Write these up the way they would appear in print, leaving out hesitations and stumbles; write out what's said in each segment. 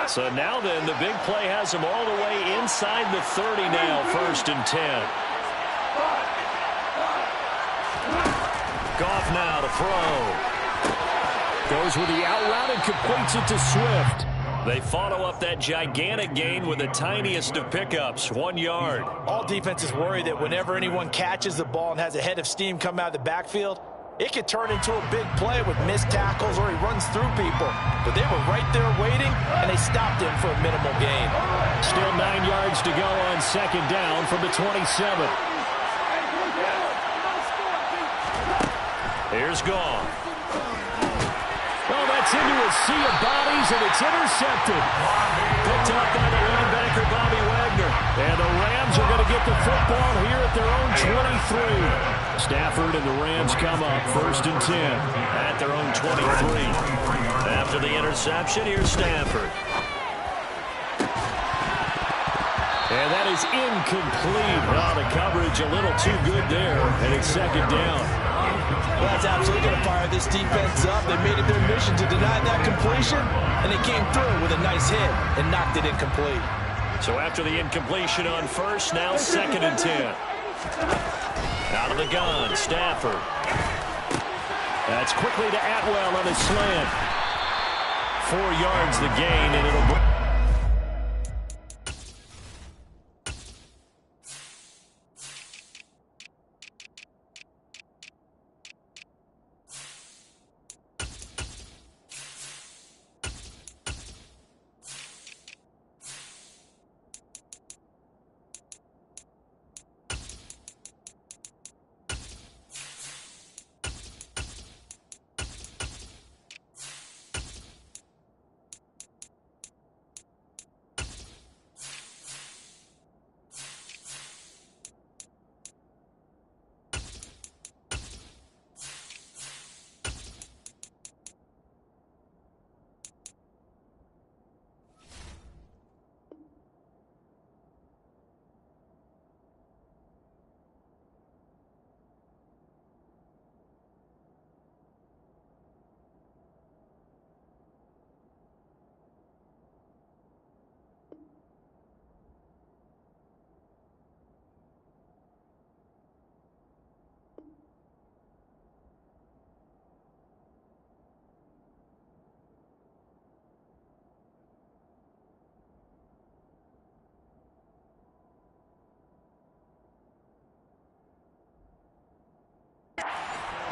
So now then, the big play has them all the way inside the 30 now, 1st and 10. Goff now to throw. Goes with the out route and completes it to Swift. They follow up that gigantic gain with the tiniest of pickups, 1 yard. All defenses worry that whenever anyone catches the ball and has a head of steam come out of the backfield, it could turn into a big play with missed tackles or he runs through people. But they were right there waiting, and they stopped him for a minimal gain. Still 9 yards to go on 2nd down from the 27. Here's Goff. Oh, that's into a sea of bodies, and it's intercepted. Picked up by the linebacker, Bobby Wagner. And the Rams are going to get the football here at their own 23. Stafford and the Rams come up 1st and 10 at their own 23. After the interception, here's Stafford. And that is incomplete. Oh, the coverage a little too good there, and it's 2nd down. Well, that's absolutely going to fire this defense up. They made it their mission to deny that completion, and they came through with a nice hit and knocked it incomplete. So after the incompletion on 1st, now 2nd and 10. Out of the gun, Stafford. That's quickly to Atwell on a slant. 4 yards the gain, and it'll bring.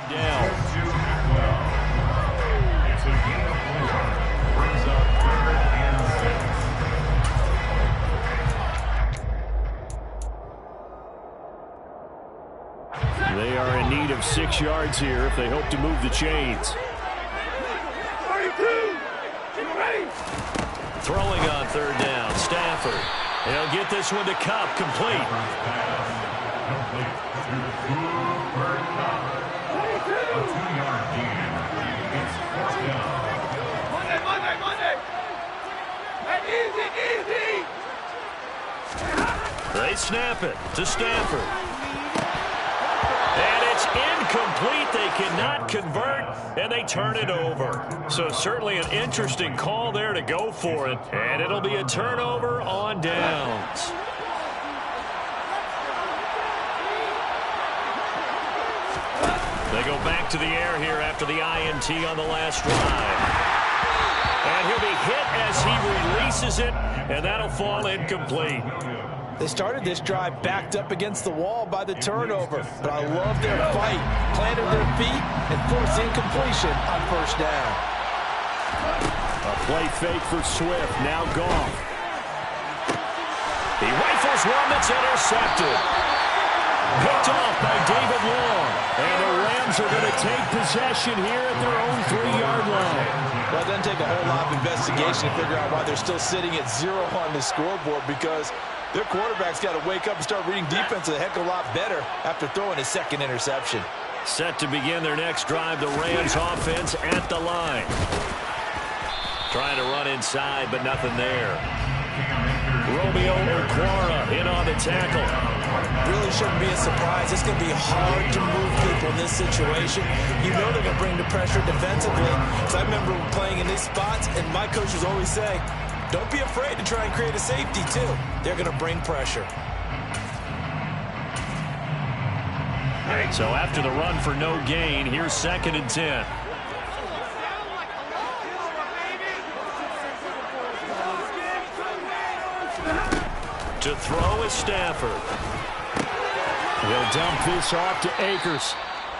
Down. They are in need of 6 yards here if they hope to move the chains. Throwing on 3rd down, Stafford. He'll get this one to Kupp, complete. They snap it to Stafford. And it's incomplete. They cannot convert, and they turn it over. So certainly an interesting call there to go for it. And it'll be a turnover on downs. They go back to the air here after the INT on the last drive. And he'll be hit as he releases it, and that'll fall incomplete. They started this drive backed up against the wall by the turnover, but I love their fight. Planted their feet and forced incompletion on 1st down. A play fake for Swift, now Goff. He rifles one that's intercepted. Picked off by David Long. And the Rams are going to take possession here at their own 3-yard line. Well, it doesn't take a whole lot of investigation to figure out why they're still sitting at 0 on the scoreboard, because their quarterback's got to wake up and start reading defense a heck of a lot better after throwing his 2nd interception. Set to begin their next drive, the Rams offense at the line. Trying to run inside, but nothing there. Romeo Okwara in on the tackle. Really shouldn't be a surprise. It's going to be hard to move people in this situation. You know they're going to bring the pressure defensively. Because I remember playing in these spots, and my coaches always say, Don't be afraid to try and create a safety, too. They're going to bring pressure. So after the run for no gain, here's 2nd and 10. To throw is Stafford. He'll dump this off to Akers.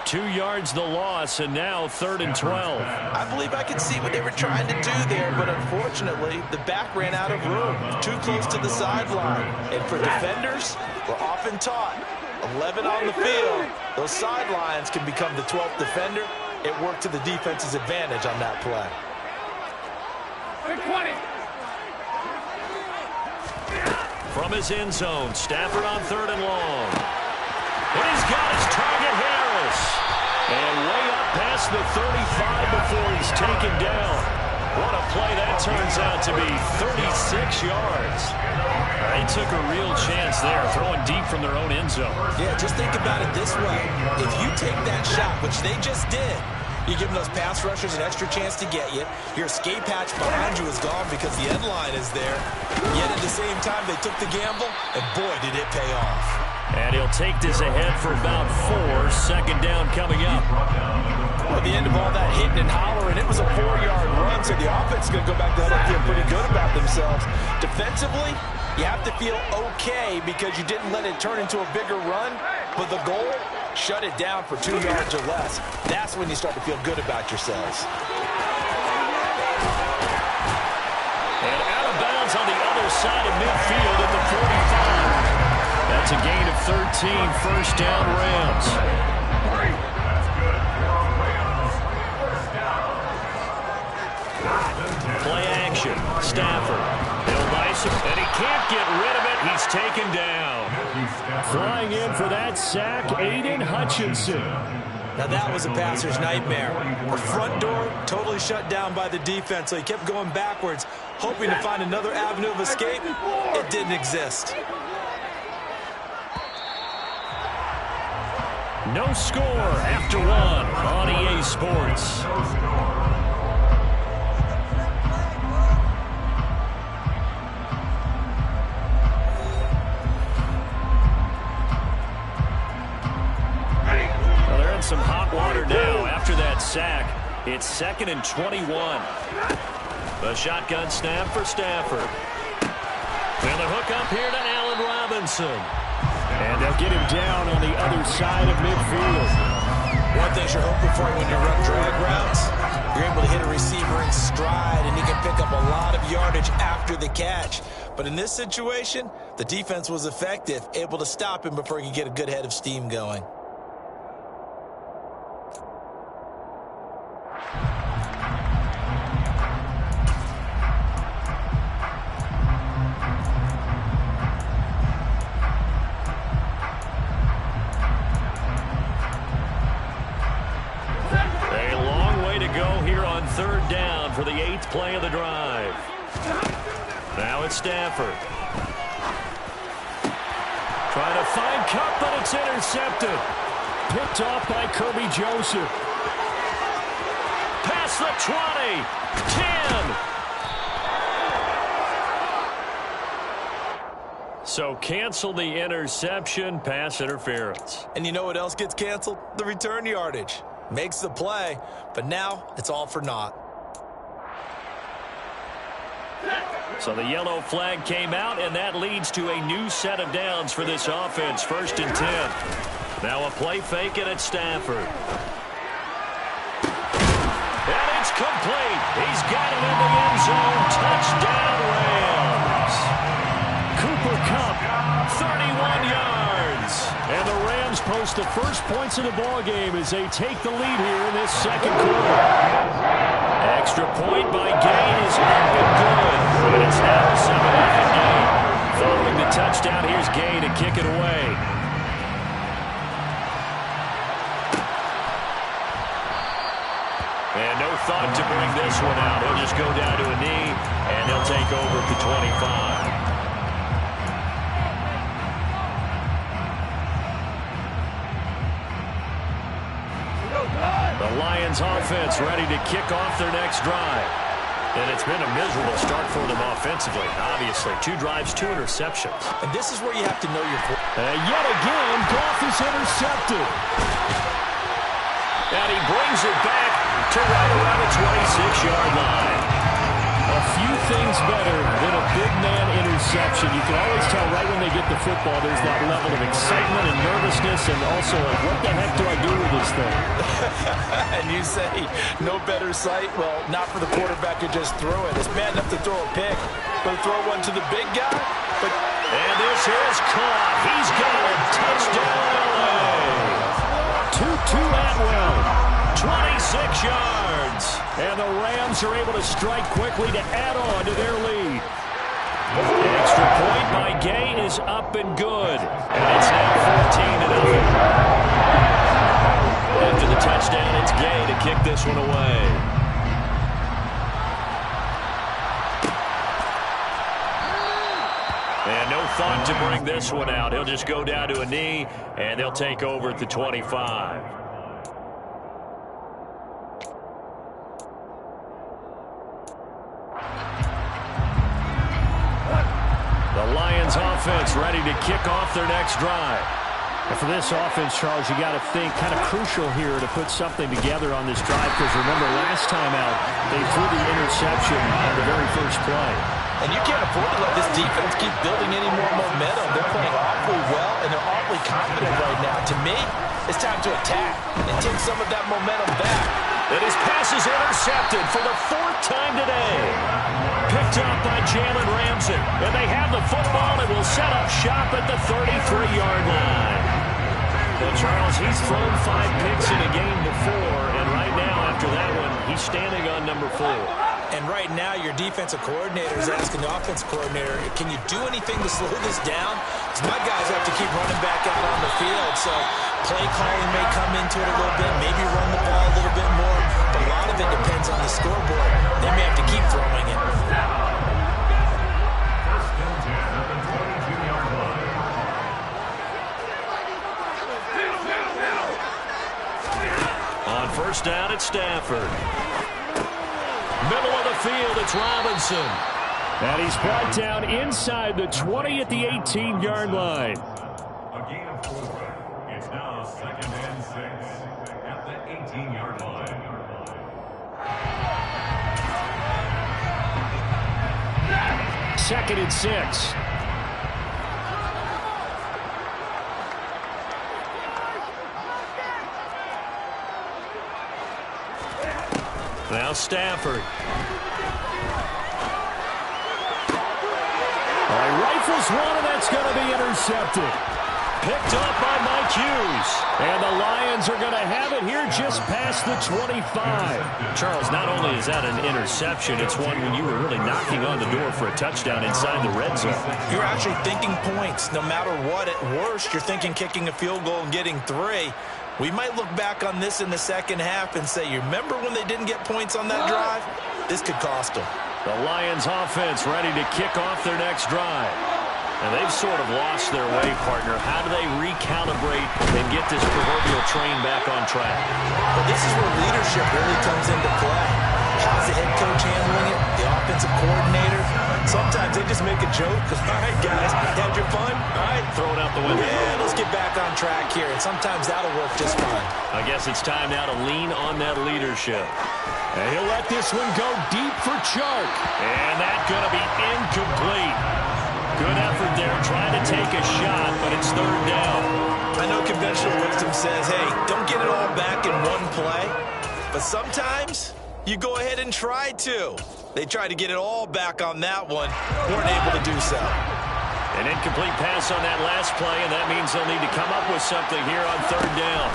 2 yards the loss, and now 3rd and 12. I believe I could see what they were trying to do there, but unfortunately, the back ran out of room. Too close to the sideline. And for defenders, we're often taught, 11 on the field, those sidelines can become the 12th defender. It worked to the defense's advantage on that play. From his end zone, Stafford on 3rd and long. And he's got his target, Harris. And way up past the 35 before he's taken down. What a play that turns out to be, 36 yards. They took a real chance there, throwing deep from their own end zone. Yeah, just think about it this way. If you take that shot, which they just did, you're giving those pass rushers an extra chance to get you. Your escape hatch behind you is gone because the end line is there. Yet at the same time, they took the gamble, and boy, did it pay off. And he'll take this ahead for about 4. 2nd down coming up. At the end of all that hitting and hollering, it was a 4-yard run, so the offense is going to go back to that feeling pretty good about themselves. Defensively, you have to feel okay because you didn't let it turn into a bigger run, but the goal, shut it down for 2 yards or less. That's when you start to feel good about yourselves. And out of bounds on the other side of midfield at the 45. That's a gain of 13, 1st down Rams. Play action. Stafford. He'll nice him, and he can't get rid of it. He's taken down. Flying in for that sack, Aiden Hutchinson. Now that was a passer's nightmare. The front door totally shut down by the defense, so he kept going backwards, hoping to find another avenue of escape. It didn't exist. No score after 1 on EA Sports. Well, they're in some hot water now after that sack. It's 2nd and 21. The shotgun snap for Stafford. And the hook up here to Allen Robinson. And they'll get him down on the other side of midfield. One thing you're hoping for when you run drag routes, you're able to hit a receiver in stride, and he can pick up a lot of yardage after the catch. But in this situation, the defense was effective, able to stop him before he could get a good head of steam going. For the 8th play of the drive. Now it's Stafford. Trying to find Cup, but it's intercepted. Picked off by Kirby Joseph. Past the 20. 10. So cancel the interception, pass interference. And you know what else gets canceled? The return yardage. Makes the play, but now it's all for naught. So the yellow flag came out, and that leads to a new set of downs for this offense. 1st and 10. Now a play fake, and it's Stafford. And it's complete. He's got it in the end zone. Touchdown, Rams. Cooper Kupp, 31 yards. And the Rams post the first points of the ballgame as they take the lead here in this 2nd quarter. Extra point by Gain is up and good. And it's now a 7-0 game. Following the touchdown, here's Gain to kick it away. And no thought to bring this one out. He'll just go down to a knee, and he'll take over at the 25. The Lions offense ready to kick off their next drive. And it's been a miserable start for them offensively, obviously. 2 drives, 2 interceptions. And this is where you have to know your yet again, Goff is intercepted. And he brings it back to right around the 26-yard line. A few things better than a big man interception. You can always tell right when they get the football, there's that level of excitement and nervousness, and also like, what the heck do I do with this thing? And you say, no better sight? Well, not for the quarterback to just throw it. It's bad enough to throw a pick, but throw one to the big guy. And this is caught. He's got it. Touchdown, LA. Tutu Atwell, 26 yards. And the Rams are able to strike quickly to add on to their lead. The extra point by Gay is up and good. And it's now 14-0. After the touchdown, it's Gay to kick this one away. And no thought to bring this one out. He'll just go down to a knee, and they'll take over at the 25. The Lions offense ready to kick off their next drive. And for this offense, Charles, you got to think kind of crucial here to put something together on this drive, because remember last time out they threw the interception on the very first play. And you can't afford to let this defense keep building any more momentum. They're playing awfully well, and they're awfully confident right now. To me, it's time to attack and take some of that momentum back. And his pass is intercepted for the 4th time today. Picked up by Jalen Ramsey. And they have the football and will set up shop at the 33-yard line. Well, Charles, he's thrown 5 picks in a game before, and right now, after that one, he's standing on number 4. And right now, your defensive coordinator is asking the offensive coordinator, can you do anything to slow this down? Because my guys have to keep running back out on the field. So play calling may come into it a little bit, maybe run the ball a little bit more. But a lot of it depends on the scoreboard. They may have to keep throwing it. On first down, it's Stafford. Middle of the field, it's Robinson. And he's brought down inside the 20 at the 18-yard line. A gain of 4. It's now 2nd and 6 at the 18-yard line. Second and 6. Now Stafford. Rifles one, and that's going to be intercepted. Picked up by Mike Hughes. And the Lions are going to have it here just past the 25. Charles, not only is that an interception, it's one when you were really knocking on the door for a touchdown inside the red zone. You're actually thinking points. No matter what, at worst, you're thinking kicking a field goal and getting 3. We might look back on this in the second half and say, you remember when they didn't get points on that drive? This could cost them. The Lions offense ready to kick off their next drive. And they've sort of lost their way, partner. How do they recalibrate and get this proverbial train back on track? Well, this is where leadership really comes into play. How's the head coach handling it? The offensive coordinator? Sometimes they just make a joke. All right, guys, had your fun? All right, throw it out the window. Yeah, let's get back on track here. And sometimes that'll work just fine. I guess it's time now to lean on that leadership. And he'll let this one go deep for Chark. And that's going to be incomplete. Good effort there, trying to take a shot, but it's 3rd down. I know conventional wisdom says, hey, don't get it all back in one play. But sometimes you go ahead and try to. They tried to get it all back on that one. Weren't able to do so. An incomplete pass on that last play, and that means they'll need to come up with something here on 3rd down.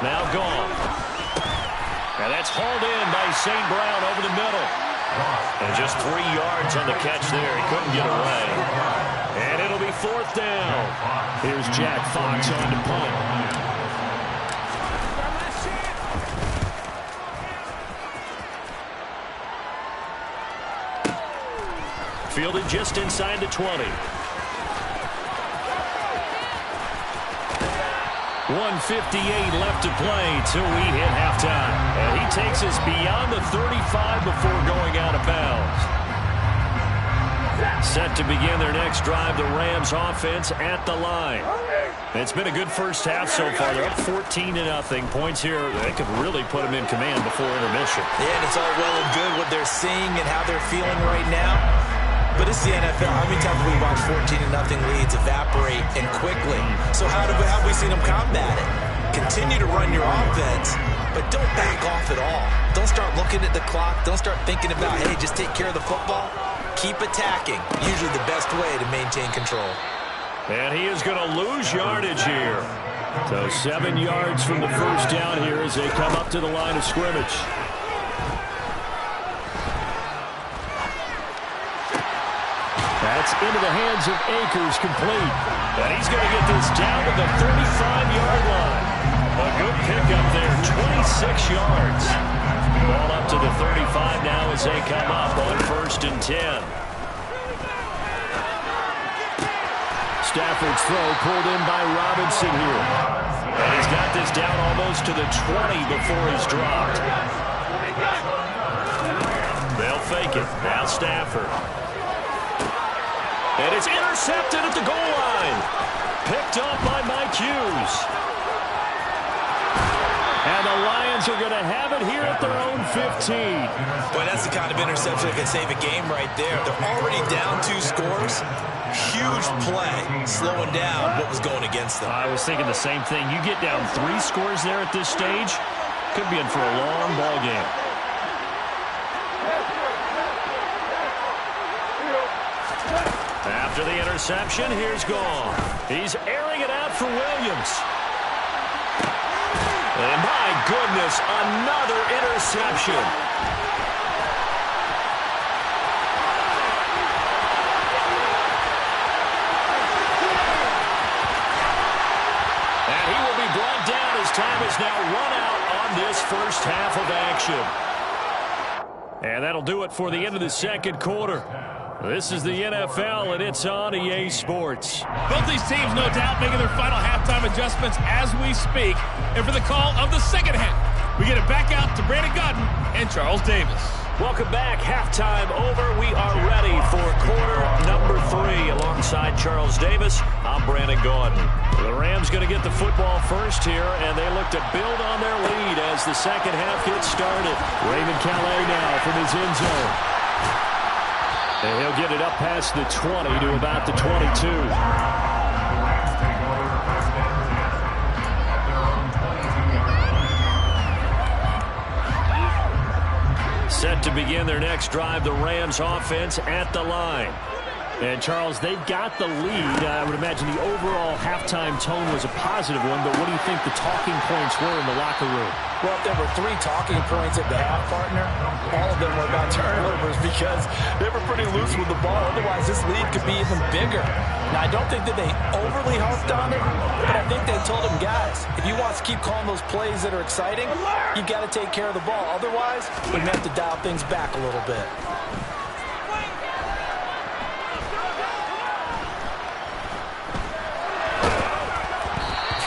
Now gone. And that's hauled in by St. Brown over the middle. And just 3 yards on the catch there. He couldn't get away. And it'll be 4th down. Here's Jack Fox on to punt. Fielded just inside the 20. 1:58 left to play till we hit halftime. And he takes us beyond the 35 before going out of bounds. Set to begin their next drive, the Rams offense at the line. It's been a good first half so far. They're up 14-0. Points here, they could really put them in command before intermission. Yeah, and it's all well and good what they're seeing and how they're feeling right now. But it's the NFL. How many times have we watched 14-0 leads evaporate and quickly? So how have we seen them combat it? Continue to run your offense, but don't back off at all. Don't start looking at the clock. Don't start thinking about, hey, just take care of the football. Keep attacking. Usually the best way to maintain control. And he is going to lose yardage here. So 7 yards from the first down here as they come up to the line of scrimmage. That's into the hands of Akers, complete. And he's going to get this down to the 35-yard line. A good pickup there, 26 yards. Ball up to the 35 now as they come up on 1st and 10. Stafford's throw pulled in by Robinson here. And he's got this down almost to the 20 before he's dropped. They'll fake it. Now Stafford. And it's intercepted at the goal line. Picked up by Mike Hughes. And the Lions are going to have it here at their own 15. Boy, that's the kind of interception that can save a game right there. They're already down 2 scores. Huge play, slowing down what was going against them. I was thinking the same thing. You get down 3 scores there at this stage, could be in for a long ball game. After the interception, here's Gone. He's airing it out for Williams. And my goodness, another interception. And he will be brought down as time is now run out on this first half of action. And that'll do it for the end of the second quarter. This is the NFL, and it's on EA Sports. Both these teams, no doubt, making their final halftime adjustments as we speak. And for the call of the second half, we get it back out to Brandon Gaudin and Charles Davis. Welcome back. Halftime over. We are ready for quarter number 3. Alongside Charles Davis, I'm Brandon Gaudin. The Rams going to get the football first here, and they look to build on their lead as the second half gets started. Raymond Calais now from his end zone. And he'll get it up past the 20 to about the 22. Set to begin their next drive, the Rams offense at the line. And, Charles, they've got the lead. I would imagine the overall halftime tone was a positive one, but what do you think the talking points were in the locker room? Well, if there were 3 talking points at the half, partner, all of them were about turnovers because they were pretty loose with the ball. Otherwise, this lead could be even bigger. Now, I don't think that they overly harped on it, but I think they told them, guys, if you want to keep calling those plays that are exciting, you've got to take care of the ball. Otherwise, we may have to dial things back a little bit.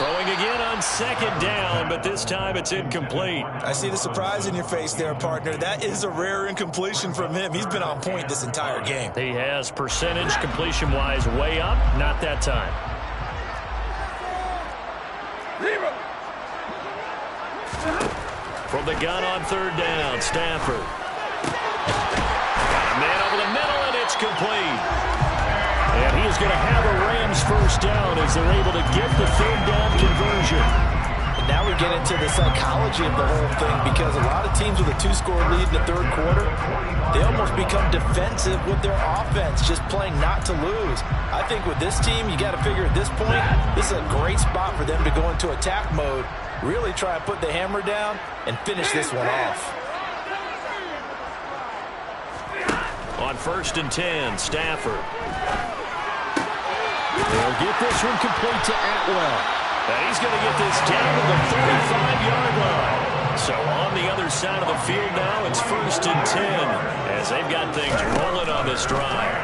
Throwing again on second down, but this time it's incomplete. I see the surprise in your face there, partner. That is a rare incompletion from him. He's been on point this entire game. He has percentage completion-wise way up, not that time. From the gun on third down, Stafford. Got a man over the middle, and it's complete. And he is going to have a Rams first down as they're able to get the third down conversion. And now we get into the psychology of the whole thing because a lot of teams with a 2-score lead in the third quarter, they almost become defensive with their offense, just playing not to lose. I think with this team, you got to figure at this point, this is a great spot for them to go into attack mode, really try and put the hammer down and finish this one off. On 1st and 10, Stafford. They'll get this one complete to Atwell. And he's going to get this down to the 35-yard line. So on the other side of the field now, it's 1st and 10 as they've got things rolling on this drive.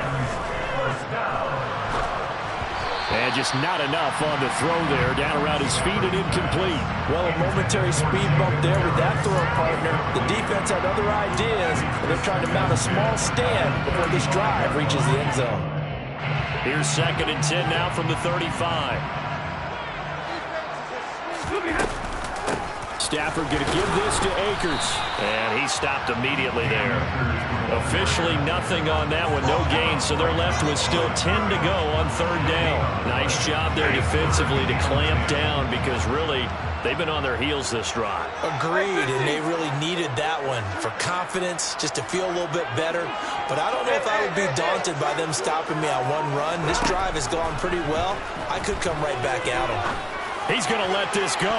And just not enough on the throw there. Down around his feet and incomplete. Well, a momentary speed bump there with that throw partner. The defense had other ideas, and they're trying to mount a small stand before this drive reaches the end zone. Here's 2nd and 10 now from the 35. Stafford going to give this to Akers. And he stopped immediately there. Officially nothing on that one, no gain, so they're left with still 10 to go on 3rd down. Nice job there defensively to clamp down because really they've been on their heels this drive. Agreed, and they really needed that one for confidence, just to feel a little bit better. But I don't know if I would be daunted by them stopping me on one run. This drive has gone pretty well. I could come right back at them. He's going to let this go.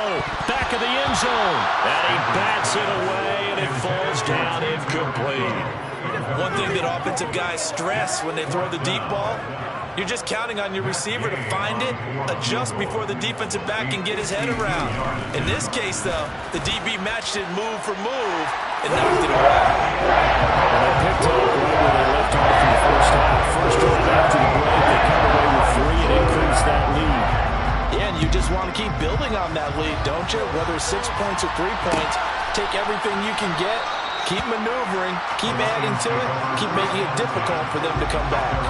Back of the end zone. And he bats it away, and it falls down incomplete. One thing that offensive guys stress when they throw the deep ball, you're just counting on your receiver to find it, adjust before the defensive back can get his head around. In this case, though, the DB matched it move for move and knocked it away. And they picked up right where they left off in the first half. First drive after the break, they come away with 3 and increase that lead. Yeah, and you just want to keep building on that lead, don't you? Whether it's 6 points or 3 points, take everything you can get, keep maneuvering, keep adding to it, keep making it difficult for them to come back.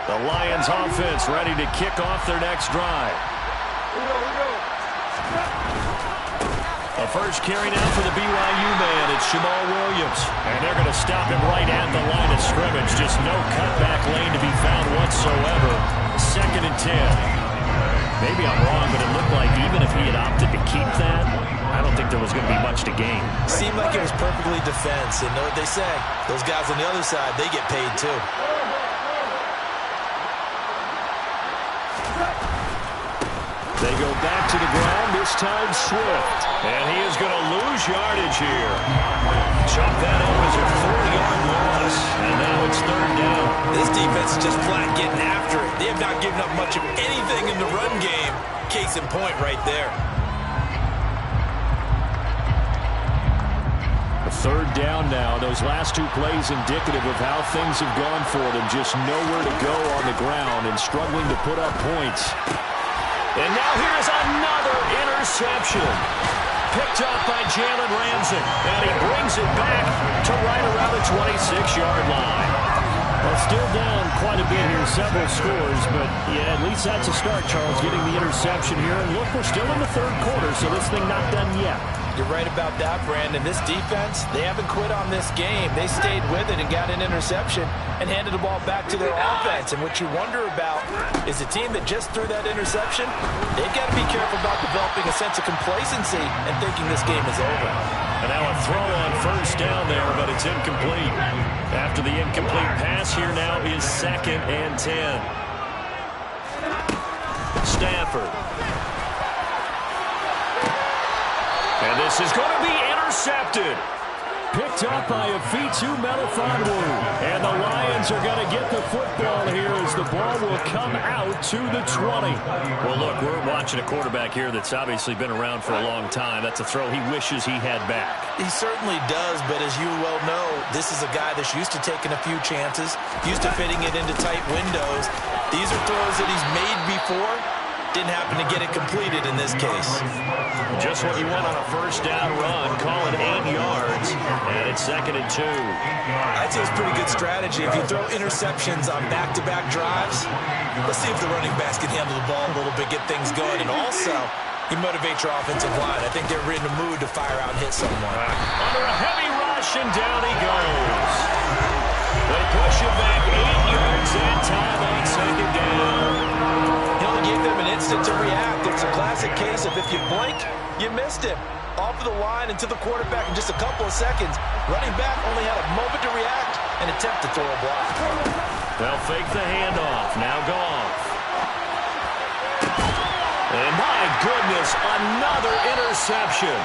The Lions offense ready to kick off their next drive. The first carry now for the BYU man. It's Jamal Williams. And they're going to stop him right at the line of scrimmage. Just no cutback lane to be found whatsoever. 2nd and 10. Maybe I'm wrong, but it looked like even if he had opted to keep that, I don't think there was going to be much to gain. Seemed like it was perfectly defense. And know what they say? Those guys on the other side, they get paid too. They go back to the ground, this time Swift. And he is going to lose yardage here. Chop that up as a 4-yard loss. And now it's 3rd down. This defense is just flat getting after it. They have not given up much of anything in the run game. Case in point right there. A 3rd down now. Those last 2 plays indicative of how things have gone for them. Just nowhere to go on the ground and struggling to put up points. And now here's another interception. Picked up by Jalen Ramsey. And he brings it back to right around the 26-yard line. Well, still down quite a bit here, several scores. But, yeah, at least that's a start, Charles, getting the interception here. And look, we're still in the 3rd quarter, so this thing not done yet. You're right about that, Brandon. This defense, they haven't quit on this game. They stayed with it and got an interception and handed the ball back to their offense. And what you wonder about is a team that just threw that interception, they've got to be careful about developing a sense of complacency and thinking this game is over. And now a throw on 1st down there, but it's incomplete. After the incomplete pass, here now is 2nd and 10. Stafford. And this is going to be intercepted. Picked up by Afitu Melifonwu. And the Lions are going to get the football here as the ball will come out to the 20. Well, look, we're watching a quarterback here that's obviously been around for a long time. That's a throw he wishes he had back. He certainly does, but as you well know, this is a guy that's used to taking a few chances, used to fitting it into tight windows. These are throws that he's made before. Didn't happen to get it completed in this case. Just what you want on a 1st down run. Call it 8 yards. And it's 2nd and 2. I'd say it's pretty good strategy. If you throw interceptions on back-to-back drives, let's see if the running backs can handle the ball a little bit, get things going. And also, he motivates your offensive line. I think they're in the mood to fire out and hit someone. Under a heavy rush, and down he goes. They push him back 8 yards and time on 2nd down. He only gave them an instant to react. It's a classic case of if you blink, you missed him. Off of the line and to the quarterback in just a couple of seconds. Running back only had a moment to react and attempt to throw a block. They'll fake the handoff. Now Goff. And my goodness, another interception.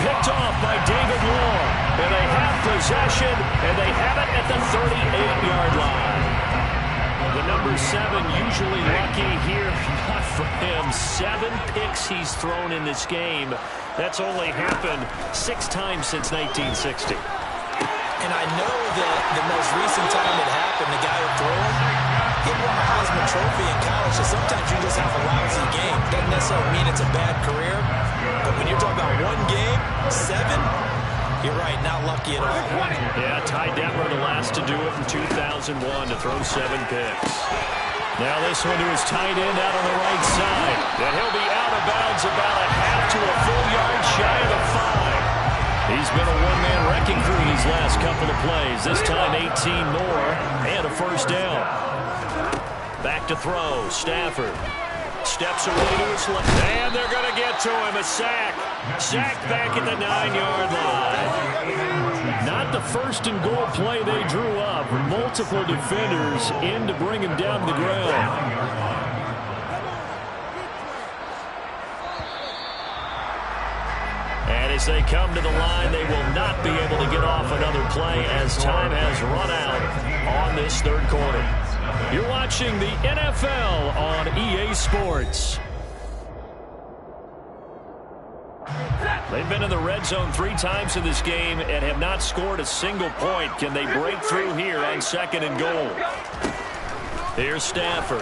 Picked off by David Long. And they have possession, and they have it at the 38-yard line. The number 7 usually lucky here. Not for him. 7 picks he's thrown in this game. That's only happened 6 times since 1960. And I know that the most recent time it happened, the guy who threw him, he won a Heisman Trophy in college, so sometimes you just have a lousy game. Doesn't necessarily mean it's a bad career, but when you're talking about one game, 7, you're right, not lucky at all. Yeah, Ty Detmer, the last to do it in 2001, to throw 7 picks. Now this one to his tight end out on the right side. And he'll be out of bounds about a half to a full yard shy of the 5. He's been a one-man wrecking crew these last couple of plays. This time 18 more and a first down. Back to throw. Stafford steps away to his left. And they're going to get to him. A sack. Sacked back at the 9-yard line. Not the first and goal play they drew up. Multiple defenders in to bring him down to the ground. And as they come to the line, they will not be able to get off another play as time has run out on this third quarter. You're watching the NFL on EA Sports. They've been in the red zone 3 times in this game and have not scored a single point. Can they break through here on 2nd and goal? Here's Stafford.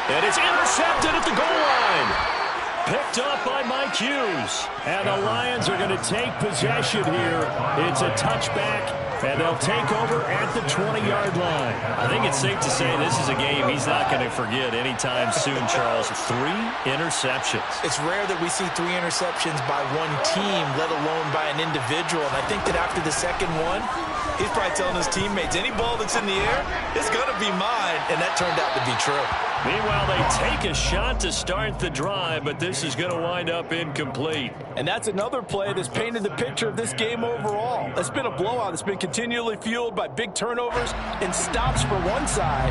And it's intercepted at the goal line. Picked up by Mike Hughes. And the Lions are going to take possession here. It's a touchback, and they'll take over at the 20-yard line. I think it's safe to say this is a game he's not going to forget anytime soon, Charles. 3 interceptions. It's rare that we see 3 interceptions by one team, let alone by an individual. And I think that after the second one, he's probably telling his teammates, any ball that's in the air, it's going to be mine. And that turned out to be true. Meanwhile, they take a shot to start the drive, but this is going to wind up incomplete. And that's another play that's painted the picture of this game overall. It's been a blowout. It's been continually fueled by big turnovers and stops for one side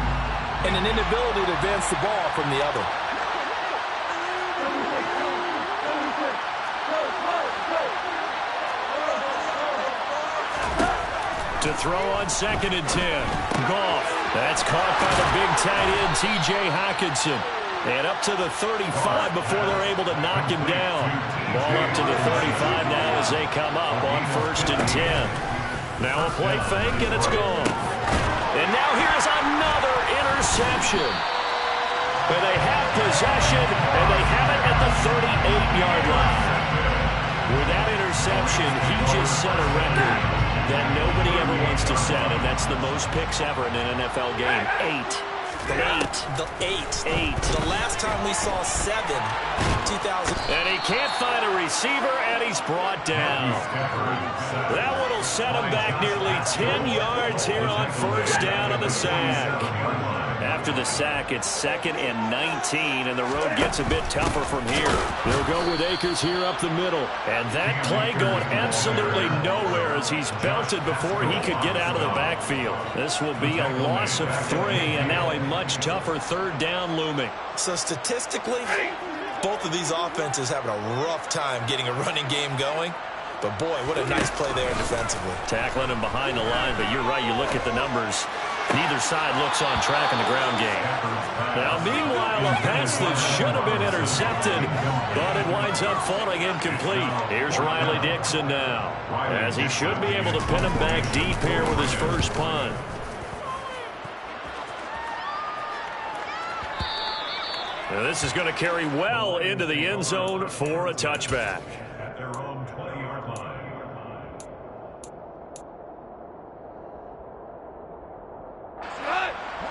and an inability to advance the ball from the other. To throw on 2nd and 10. Goff. That's caught by the big tight end, T.J. Hockenson. And up to the 35 before they're able to knock him down. Ball up to the 35 now as they come up on 1st and 10. Now a play fake, and it's gone. And now here's another interception. But they have possession, and they have it at the 38-yard line. With that interception, he just set a record that nobody ever wants to set, and that's the most picks ever in an NFL game. 8. The last time we saw 7, 2000. And he can't find a receiver, and he's brought down. That one will set him back nearly 10 yards here on 1st down on the sack. After the sack, it's 2nd and 19, and the road gets a bit tougher from here. They'll go with Akers here up the middle. And that play going absolutely nowhere as he's belted before he could get out of the backfield. This will be a loss of 3, and now a much tougher 3rd down looming. So statistically, both of these offenses having a rough time getting a running game going. But boy, what a nice play there defensively. Tackling him behind the line, but you're right, you look at the numbers. Neither side looks on track in the ground game. Now, meanwhile, a pass that should have been intercepted, but it winds up falling incomplete. Here's Riley Dixon now, as he should be able to pin him back deep here with his first punt. Now, this is going to carry well into the end zone for a touchback. At their own 20-yard line.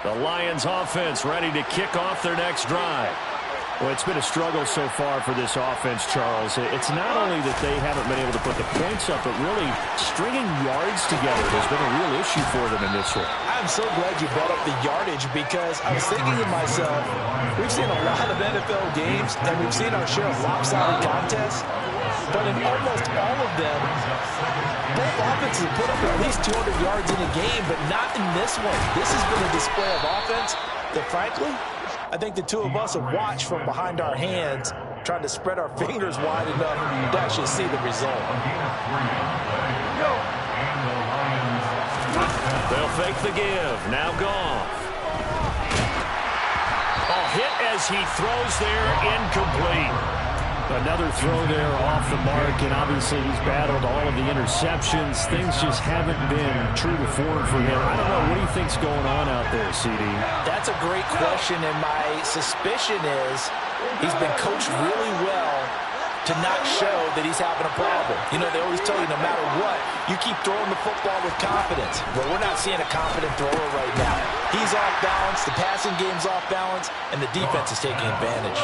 The Lions offense ready to kick off their next drive. Well, it's been a struggle so far for this offense, Charles. It's not only that they haven't been able to put the points up, but really stringing yards together has been a real issue for them in this one. I'm so glad you brought up the yardage because I was thinking to myself, we've seen a lot of NFL games and we've seen our share of lopsided contests, but in almost all of them, both offenses have put up at least 200 yards in a game, but not in this one. This has been a display of offense that, frankly, I think the two of us have watched from behind our hands, trying to spread our fingers wide enough to actually see the result. They'll fake the give. Now Goff. A hit as he throws there, incomplete. Another throw there off the mark, and obviously he's battled all of the interceptions. Things just haven't been true to form for him. I don't know. What do you think's going on out there, CD? That's a great question, and my suspicion is he's been coached really well to not show that he's having a problem. You know, they always tell you no matter what, you keep throwing the football with confidence. Well, we're not seeing a confident thrower right now. He's off balance, the passing game's off balance, and the defense is taking advantage.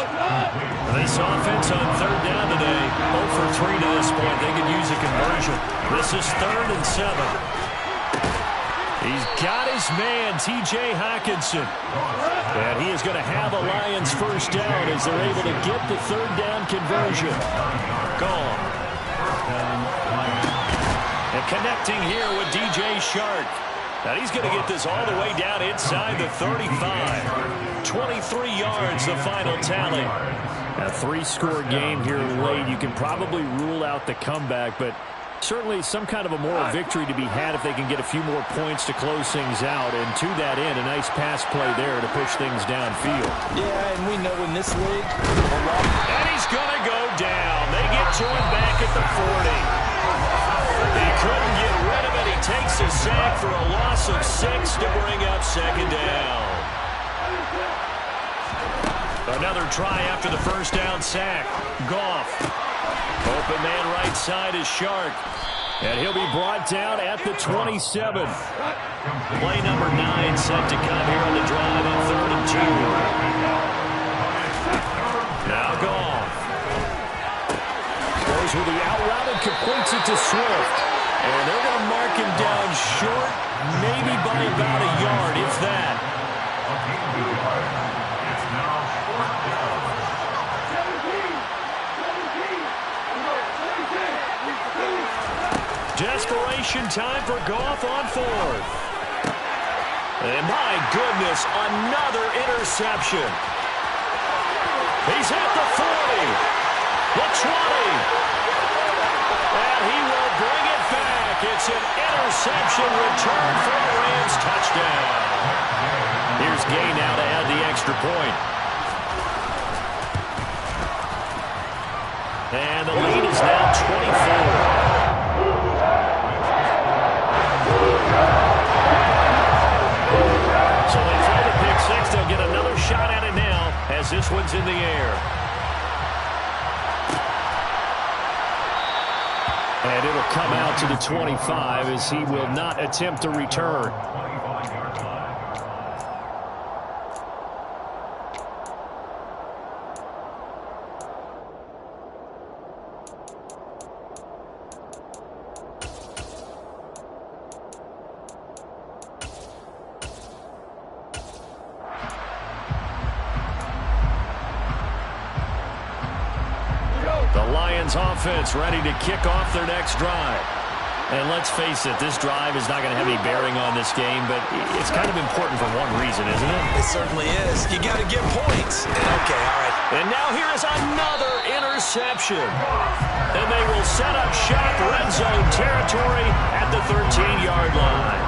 This offense on third down today, 0 for 3 to this point. They could use a conversion. This is 3rd and 7. He's got his man, T.J. Hockenson. And he is going to have a Lions first down as they're able to get the third down conversion. Gone. And connecting here with D.J. Shark. Now he's going to get this all the way down inside the 35. 23 yards, the final tally. A 3-score game here late. You can probably rule out the comeback, but certainly some kind of a moral victory to be had if they can get a few more points to close things out. And to that end, a nice pass play there to push things downfield. Yeah, and we know in this league, and he's going to go down. They get to him back at the 40. He couldn't get rid of it. He takes a sack for a loss of 6 to bring up second down. Another try after the first down sack. Goff. Open man right side is Shark. And he'll be brought down at the 27. Play number 9 set to come here on the drive on 3rd and 2. Now Goff. Goes with the out route and completes it to Swift. And they're going to mark him down short, maybe by about a yard, if that. Desperation time for Goff on 4th. And my goodness, another interception. He's at the 40, the 20. And he will bring it back. It's an interception return for the Rams touchdown. Here's Gay now to add the extra point. And the lead is now 24. So they throw the pick 6. They'll get another shot at it now as this one's in the air. And it'll come out to the 25 as he will not attempt to return. Offense ready to kick off their next drive. And let's face it, this drive is not going to have any bearing on this game, but it's kind of important for one reason, isn't it? It certainly is. You got to get points. Okay, all right. And now here is another interception. And they will set up shop red zone territory at the 13-yard line.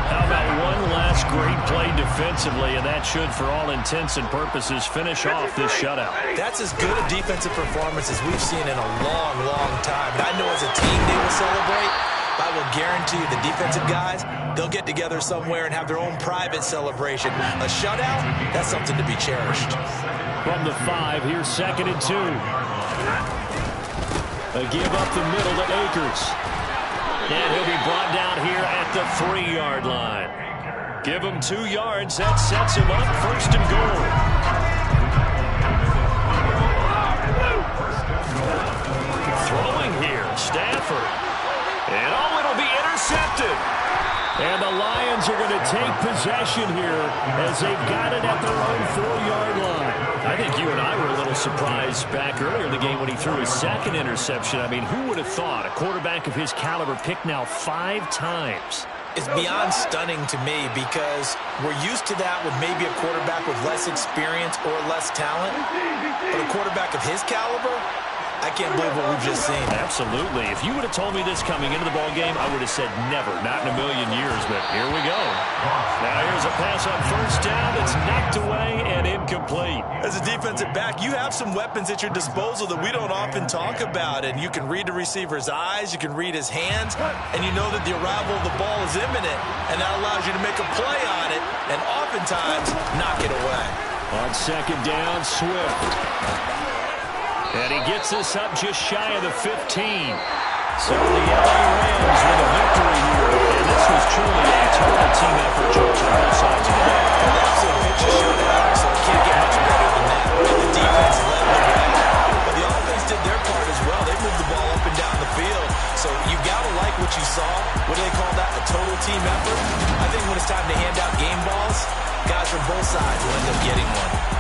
How about one last great play defensively, and that should, for all intents and purposes, finish off this shutout. That's as good a defensive performance as we've seen in a long, long time. And I know as a team they will celebrate. I will guarantee you the defensive guys, they'll get together somewhere and have their own private celebration. A shutout, that's something to be cherished. From the 5, here's 2nd and 2. A give up the middle to Akers. And he'll be brought down here at the 3-yard line. Give him 2 yards. That sets him up 1st and goal. Throwing here, Stafford. And it'll be intercepted. And the Lions are going to take possession here as they've got it at their own 4-yard line. I think you and I were a little surprised back earlier in the game when he threw his 2nd interception. I mean, who would have thought a quarterback of his caliber picked now 5 times? It's beyond stunning to me because we're used to that with maybe a quarterback with less experience or less talent. But a quarterback of his caliber, I can't believe what we've just seen. Absolutely. If you would have told me this coming into the ball game, I would have said never, not in a million years, but here we go. Now here's a pass on first down that's knocked away and incomplete. As a defensive back, you have some weapons at your disposal that we don't often talk about, and you can read the receiver's eyes, you can read his hands, and you know that the arrival of the ball is imminent, and that allows you to make a play on it, and oftentimes knock it away. On second down, Swift. And he gets us up just shy of the 15. So the LA Rams with a victory here. And this was truly a total team effort, George, on both sides of the ball. That's a picture shootout, so it can't get much better than that. The defense led the way, but the offense did their part as well. They moved the ball up and down the field. So you got to like what you saw. What do they call that? A total team effort? I think when it's time to hand out game balls, guys from both sides will end up getting one.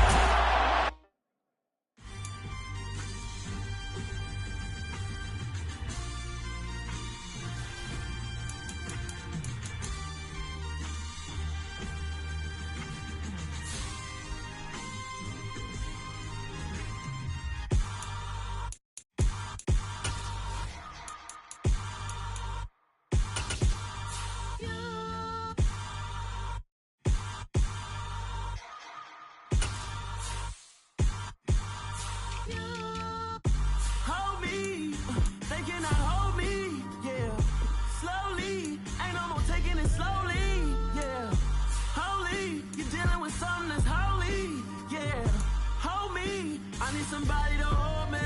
Somebody to hold me.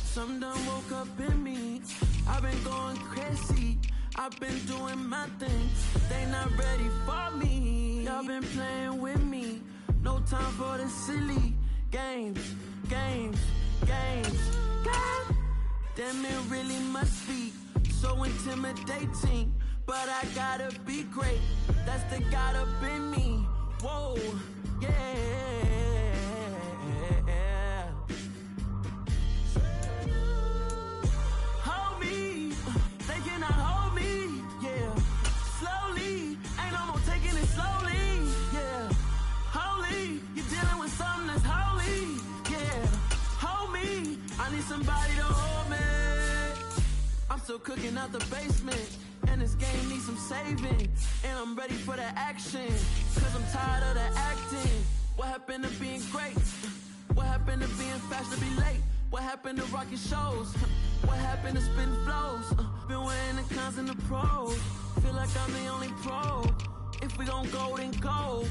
Some done woke up in me. I've been going crazy. I've been doing my thing. They not ready for me. Y'all been playing with me. No time for the silly games. God damn, it really must be so intimidating. But I gotta be great. That's the God up in me. Whoa, yeah. Somebody to hold me. I'm still cooking out the basement, and this game needs some saving. And I'm ready for the action, cause I'm tired of the acting. What happened to being great? What happened to being fast to be late? What happened to rocking shows? What happened to spin flows? Been wearing the cons and the pros. Feel like I'm the only pro. If we gon' go, then go.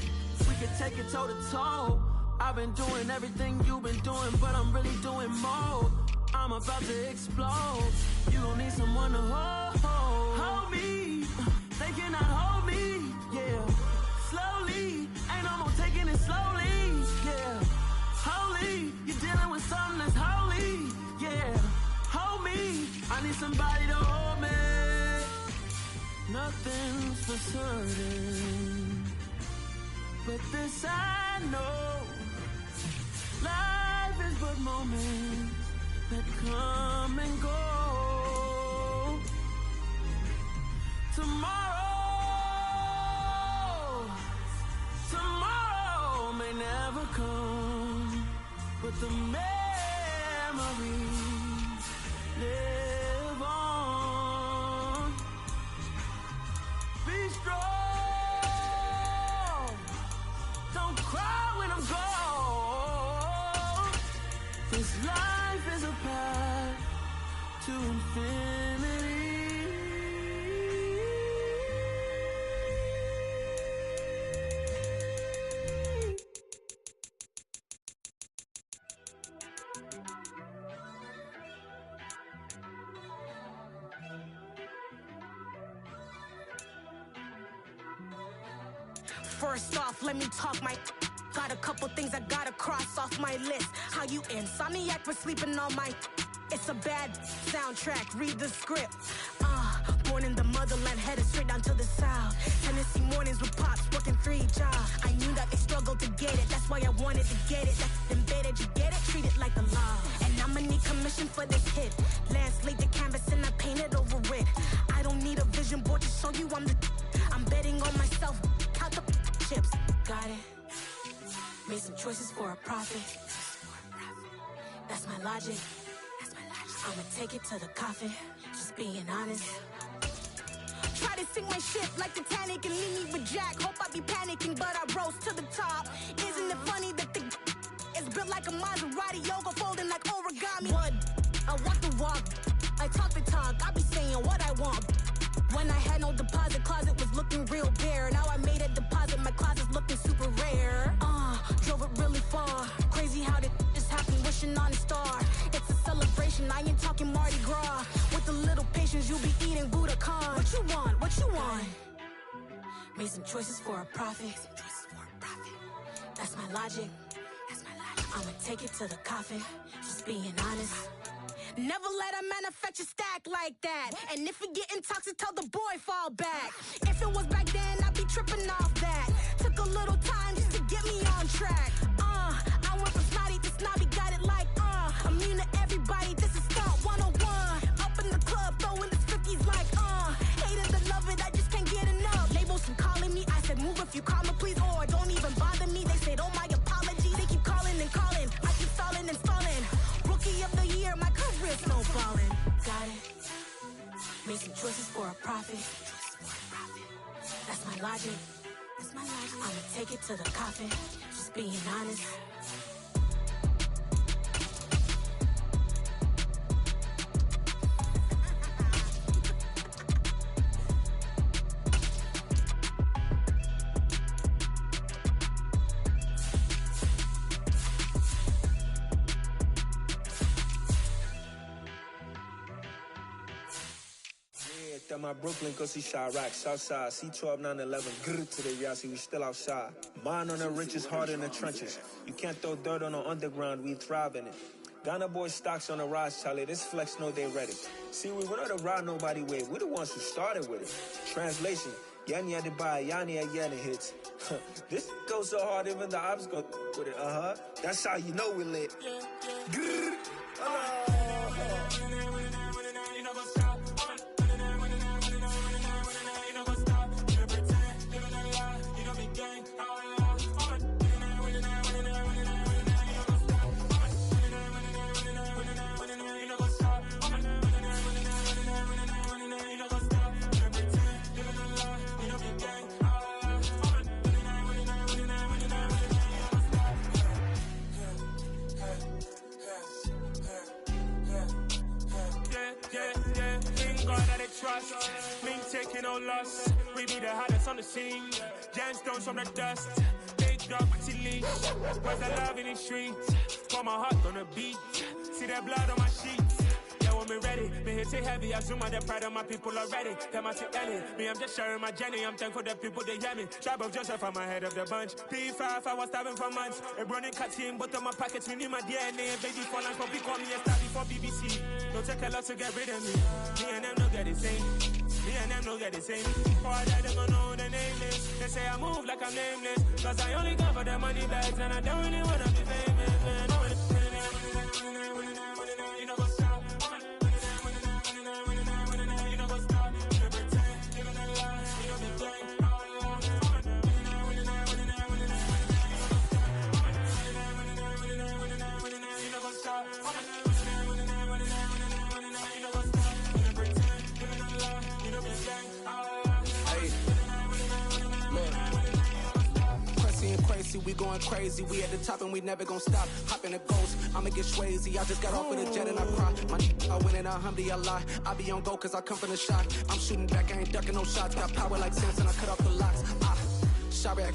We can take it toe to toe. I've been doing everything you've been doing, but I'm really doing more. I'm about to explode. You gon' need someone to hold me. They cannot hold me, yeah. Slowly, ain't no more taking it slowly, yeah. Holy, you're dealing with something that's holy, yeah. Hold me, I need somebody to hold me. Nothing's for certain, but this I know. Life is but moments that come and go. Tomorrow may never come, but the memories live on. Be strong, don't cry when I'm gone. This life is a path to infinity. First off, let me talk my. Got a couple things I gotta cross off my list. How you insomniac for sleeping on my. It's a bad soundtrack, read the script. Born in the motherland, headed straight down to the south. Tennessee mornings with pops, working 3 jobs. I knew that they struggled to get it, that's why I wanted to get it. That's embedded, you get it, treat it like the law. And I'ma need commission for this hit. Lance laid the canvas and I painted over it. I don't need a vision board to show you I'm the. I'm betting on myself, count the chips. Got it. Made some choices for a profit. That's my logic. That's my logic. I'ma take it to the coffin. Just being honest. Try to sink my ship like Titanic and leave me with Jack. Hope I be panicking, but I rose to the top. Isn't it funny that the is built like a Maserati, yoga folding like origami? What? I walk the walk, I talk the talk, I be saying what I want. When I had no deposit, closet was looking real bare. Now I made a deposit, my closet's looking super rare. Drove it really far. Crazy how did this happen, wishing on a star. It's a celebration, I ain't talking Mardi Gras. With a little patience, you'll be eating Budokan. What you want? What you want? Made some choices for a profit. That's my logic. That's my logic. I'ma take it to the coffin. Just being honest. Never let a manufacture stack like that. And if it getting toxic, tell the boy fall back. If it was back then, I'd be tripping off that. Took a little time just to get me on track. I went from snotty to snobby, got it like immune to everybody, this is Stunt 101. Up in the club, throwing the cookies like hate it, I love it, I just can't get enough. Labels keep calling me, I said move if you call me please, or don't even bother me. They said oh my apology, they keep calling and calling. I keep stalling and stalling. Rookie of the year, my career's no falling. Got it. Made some choices for a profit. That's my logic. That's my logic. I'ma take it to the coffin. Just being honest. That my Brooklyn, go see Chirac, Southside, C12, 911, grr to the Yassi, we still outside. Mine on the richest, hard in the trenches. You can't throw dirt on the underground, we thrive in it. Ghana boy stocks on the rise, Charlie, this flex know they ready. See, we went on the ride nobody way, we the ones who started with it. Translation, Yani had to buy, Yani had Yana hits. This goes so hard, even the ops go with it, That's how you know we lit. Grr, trust, me taking no loss. We be the hottest on the scene. Gemstones from the dust. Big dog, pretty leash. Where's the love in the streets? Pour my heart on the beat. See that blood on my sheets. Yeah, when me ready, me hit it heavy. I zoom out the pride of my people already. Them I see Ellie. Me, I'm just sharing my journey. I'm thankful that people they hear me. Tribe of Joseph, I'm ahead of the bunch. P5, I was starving for months. A running cut in, but on my pockets, we need my DNA. Baby for lunch, but call me a star before BBC. Don't take a lot to get rid of me. Me and them no get the same. Me and them no get the same. For that, them don't know the name is. They say I move like I'm nameless. Cause I only go for the money bags. And I don't really wanna be famous, man. You know what's up? You know what's up? You pretend, living a lie. You know the game. You know what's up? Crazy, we going crazy. We at the top and we never gonna stop. Hopping the ghost, I'ma get swayzy. I just got off with a jet and I cry. I win in a Humvee, I lie. I be on go cause I come from the shot. I'm shooting back, I ain't ducking no shots. Got power like Samson, I cut off the locks. Chirac,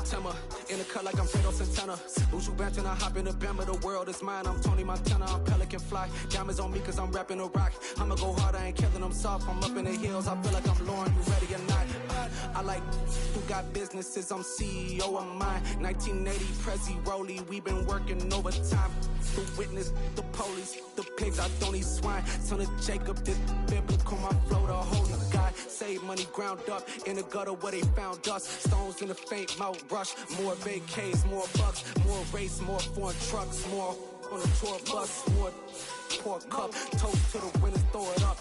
Tema, in the cut like I'm Fredo Santana. Uju Banton, I hop in the Bama, the world is mine. I'm Tony Montana, I'm Pelican Fly. Diamonds on me cause I'm rapping a rock. I'ma go hard, I ain't killing them soft. I'm up in the hills, I feel like I'm Lauren, you ready or not? I like who got businesses, I'm CEO of mine. 1980 Prezi Rolly, we been working overtime. The witness, the police, the pigs, I don't eat swine. Son of Jacob, this biblical, my flow, the holy God. Save money ground up in the gutter where they found us. Stones in the faint mouth rush. More vacays, more bucks, more race, more foreign trucks, more on the tour bus, more pork cup. Toast to the winners, throw it up.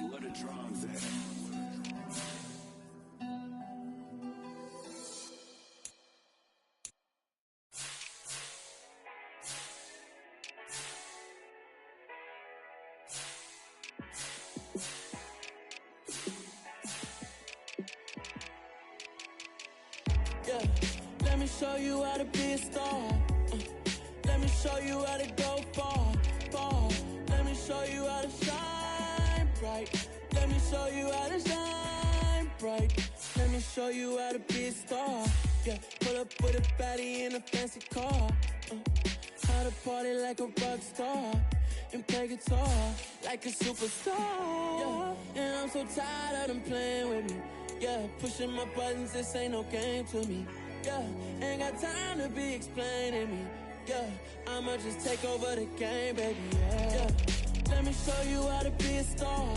What a drums at. Let me show you how to be a star. Let me show you how to go far, far. Let me show you how to shine bright. Let me show you how to shine bright. Let me show you how to be a star. Yeah, pull up with a baddie in a fancy car. How to party like a rock star and play guitar like a superstar. Yeah, and I'm so tired of them playing with me. Yeah, pushing my buttons, this ain't no game to me. Yeah, ain't got time to be explaining me. Yeah, I'ma just take over the game, baby. Yeah, let me show you how to be a star.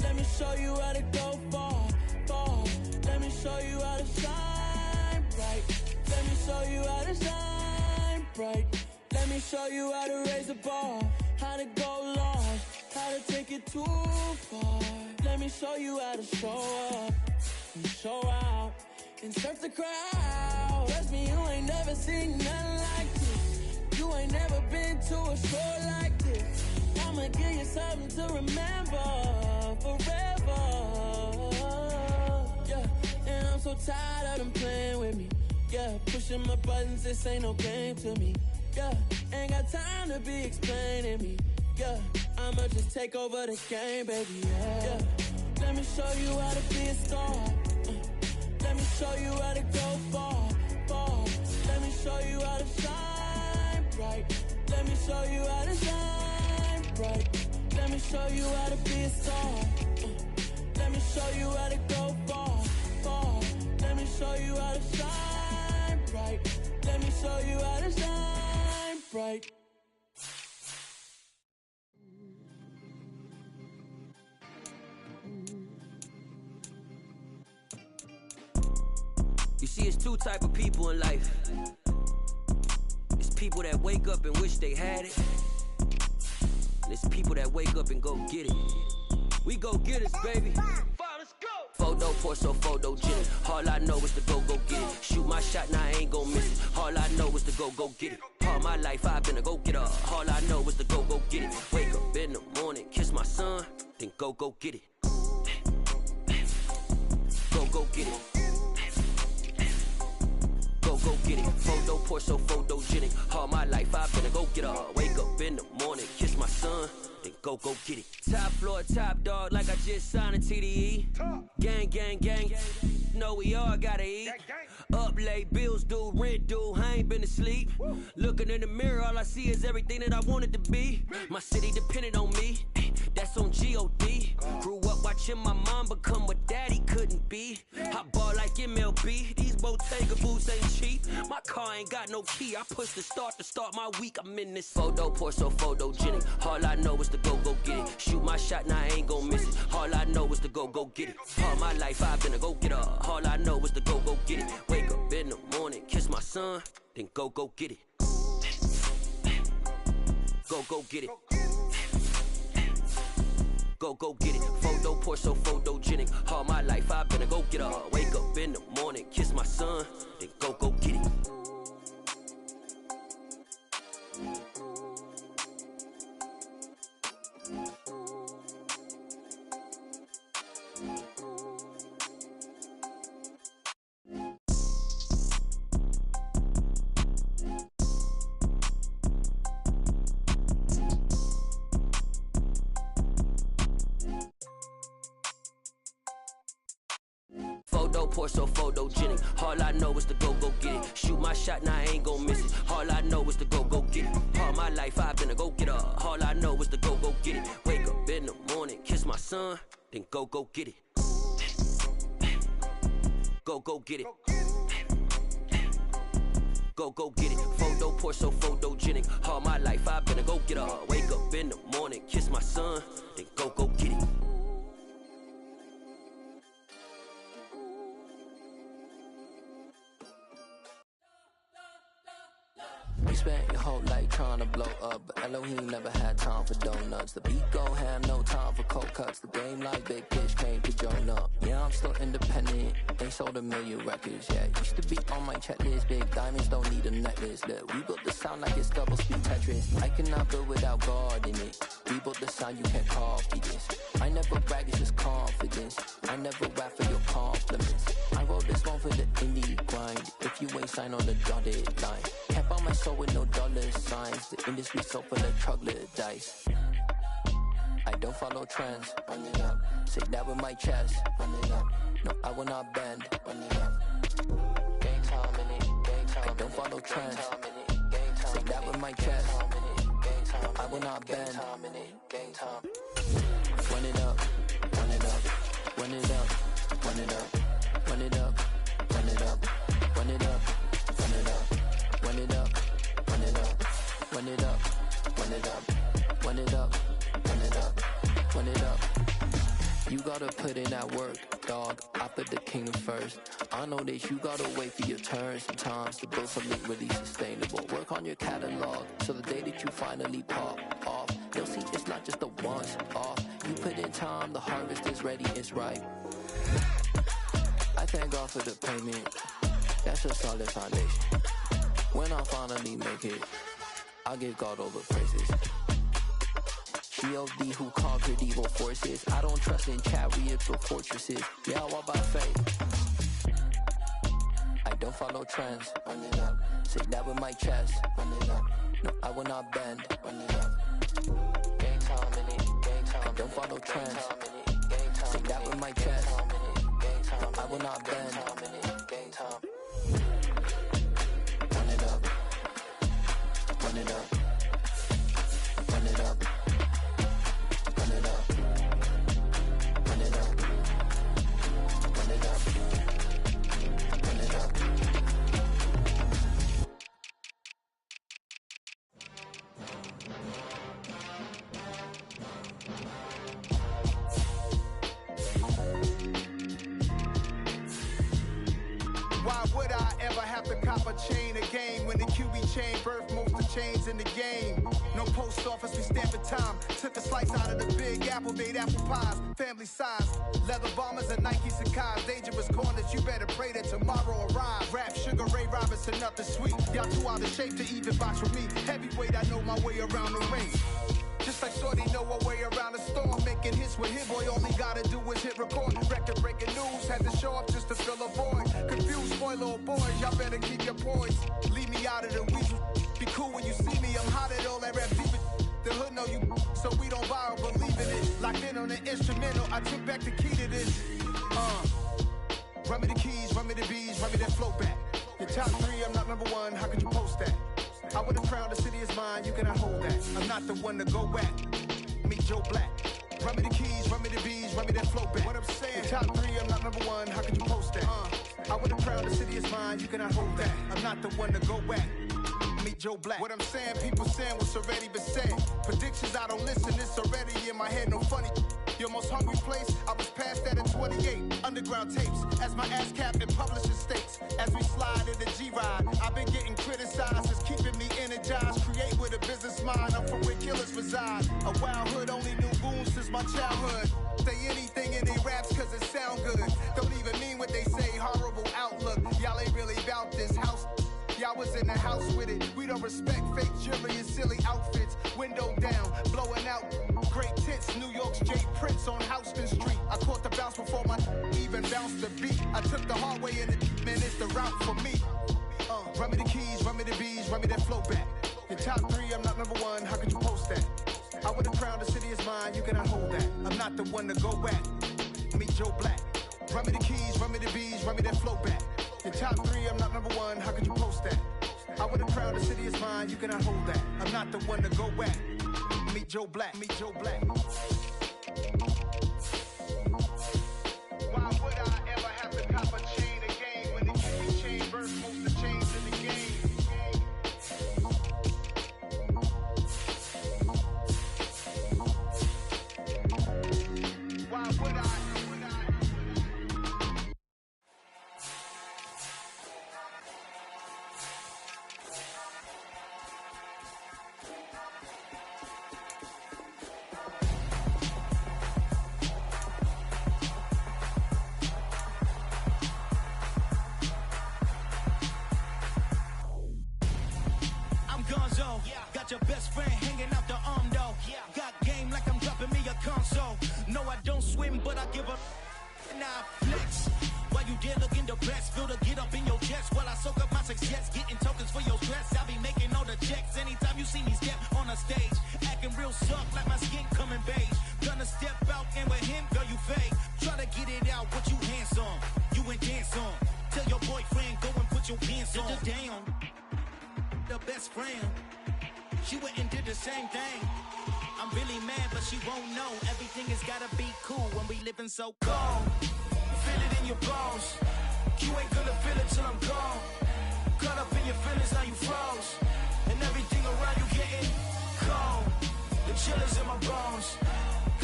Let me show you how to go far, far. Let me show you how to shine bright. Let me show you how to shine bright. Let me show you how to raise the bar, how to go large, how to take it too far. Let me show you how to show up and show out and surf the crowd. Trust me, you ain't never seen nothing like this. You ain't never been to a show like this. I'ma give you something to remember forever. Yeah, and I'm so tired of them playing with me. Yeah, pushing my buttons, this ain't no game to me. Yeah, ain't got time to be explaining me. Yeah, I'ma just take over the game, baby. Yeah, let me show you how to be a star. Let me show you how to go far, far. Let me show you how to shine bright. Let me show you how to shine bright. Let me show you how to be a star. Let me show you how to go far, far. Let me show you how to shine bright. Let me show you how to shine bright. You see, it's two type of people in life. It's people that wake up and wish they had it. And it's people that wake up and go get it. We go get it, baby. Let's go. Photo, Porso, photogenic. All I know is to go get it. Shoot my shot, now I ain't gon' miss it. All I know is to go get it. All my life I've been a go-getter. All I know is to go get it. Wake up in the morning, kiss my son, then go get it. Go get it. Go get it. Photo, Porso, photogenic. All my life I've been a go-getter. Wake up in the morning, kiss my son, then go get it. Top floor, top dog, like I just signed a TDE. Gang, gang, gang. Know we all gotta eat. Up late, bills due, rent due, I ain't been asleep. Looking in the mirror, all I see is everything that I wanted to be. My city depended on me, that's on G.O.D. Grew up watching my mom become what daddy couldn't be. I ball like MLB, these Bottega boots ain't cheap. My car ain't got no key, I push the start to start my week. I'm in this photo, Porso, photogenic. All I know is to go get it. Shoot my shot, now I ain't gon' miss it. All I know is to go get it. All my life I've been a go-getter. All I know is to go get it. Wake up in the morning, kiss my son, then go get it. Go get it. Go get it. Photo, Porso, photogenic. All my life I've been a go-getter. Wake up in the morning, kiss my son, then go get it. Photo, Porso, photogenic. All I know is to go get it. Shoot my shot, now I ain't gon' miss it. All I know is to go get it. All my life I've been a go-getter. All I know is to go get it. Wake up in the morning, kiss my son, then go get it. Go get it. Go get it. Photo, Porso, photogenic. All my life I've been a go-getter. Wake up in the morning, kiss my son, then go get it. You spent your whole life trying to blow up, but Elohim never had time for donuts. The beat go ham, no time for cold cuts. The game like Big Fish came to Jonah. Yeah, I'm still independent. They sold 1 million records, yeah. Used to be on my checklist. Big diamonds don't need a necklace. Look, we built the sound like it's double speed Tetris. I cannot build without God in it. We built the sound, you can't copy this. I never brag, it's just confidence. I never rap for your compliments. I wrote this one for the indie grind. If you ain't signed on the dotted line, can't buy my soul with no dollar signs. The industry so full of troglodytes. I don't follow trends. Run it up. Say that with my chest. Run it up. No, I will not bend. Run it up. Gang time in it. Gang time. I don't follow trends. Say that with my chest. I will not bend. Gang time. Run it up. Run it up. Run it up. Run it up. Run it up. Run it up. Run it up. Run it up. Run it up. Run it up. Run it up. Run it up. Run it up. Run it up. Run it up. You gotta put in that work, dog. I put the king first. I know that you gotta wait for your turn sometimes to build something really sustainable. Work on your catalog, so the day that you finally pop off, you'll see it's not just a once off. You put in time, the harvest is ready, it's ripe. I thank God for the payment. That's a solid foundation. When I finally make it, I'll give God all the praises. G.O.D. who conquered evil forces. I don't trust in chariots or fortresses. Yeah, I walk by faith. I don't follow trends. Run it up. Say that with my chest. Run it up. No, I will not bend. Run it up. Gang time in it. Gang time. I don't follow trends. Say that with my chest. No, I will not bend. Gang time. Run it up. Run it up. Run it up. Run it up. Run it up. Run it up. Run it up. Why would I ever have to cop a chain again when the QB chain birthed most of the chains in the game? No post office, we stamping time. Took a slice out of the big apple, made apple pies, family size. Leather bombers and Nike Sacai's. Dangerous corners, you better pray that tomorrow arrives. Rap, Sugar Ray Robinson, nothing sweet. Y'all too out of shape to even box with me. Heavyweight, I know my way around the ring. Just like Shorty know her way around the storm. Making hits with Hit Boy, all he gotta do is hit record. Record breaking news, had to show up just to fill a void. Confused, spoiled little boys, y'all better keep your poise. Leave me out of the weasel. Be cool when you see me, I'm hot at all that rap deep. The hood know you, so we don't borrow, believe in it. Locked in on the instrumental, I took back the key to this. Run me the keys, run me the bees, run me that flow back. Your top 3, I'm not number 1, how could you post that? I would have crowned the city is mine, you cannot hold that. I'm not the one to go at. Meet Joe Black. Run me the keys, run me the bees, run me that flow back. What I'm saying, your top 3, I'm not number 1, how could you post that? I would have crowned the city is mine, you cannot hold that. I'm not the one to go at. Meet Joe Black. What I'm saying, people saying what's already been said. Predictions, I don't listen, it's already in my head, no funny. Your most hungry place, I was past that at 28. Underground tapes, as my ass cap in publishing states. As we slide in the G-Ride, I've been getting criticized, it's keeping me energized. Create with a business mind, I'm from where killers reside. A wild hood, only knew goons since my childhood. Say anything in they raps cause it sound good. Don't even mean what they say, horrible outlook. Y'all ain't really about this house. Y'all was in the house with it. We don't respect fake jewelry and silly outfits. Window down, blowing out. Great tits, New York's J. Prince on Houston Street. I caught the bounce before my even bounced the beat. I took the hard way in the man, it's the route for me. Run me the keys, run me the bees, run me that flow back. Your top 3, I'm not number 1, how could you post that? I would have crowned the city is mine, you cannot hold that. I'm not the one to go at. Meet Joe Black. Run me the keys, run me the bees, run me that flow back. Your top 3, I'm not number 1, how could you post that? I would have crowned the city is mine, you cannot hold that. I'm not the one to go at. Meet Joe Black, meet Joe Black. Why would I ever have to cop a chain again when the QB chain birthed most of the chains in the game? Why would I? got your best friend hanging out the arm though. Got game like I'm dropping me a console. No, I don't swim, but I give a now flex. While you there looking the best, feel the get up in your chest while I soak up my success, getting tokens for your stress. I be making all the checks anytime you see me step on a stage, acting real suck like my skin coming beige. Gonna step out and with him, girl, you fake. Try to get it out, what you hands on? You ain't dance on. Tell your boyfriend go and put your pants on. Damn, the best friend. She went and did the same thing. I'm really mad, but she won't know. Everything has gotta be cool when we living so cold. Feel it in your bones. You ain't gonna feel it till I'm gone. Caught up in your feelings, now you froze. And everything around you getting cold. The chill is in my bones.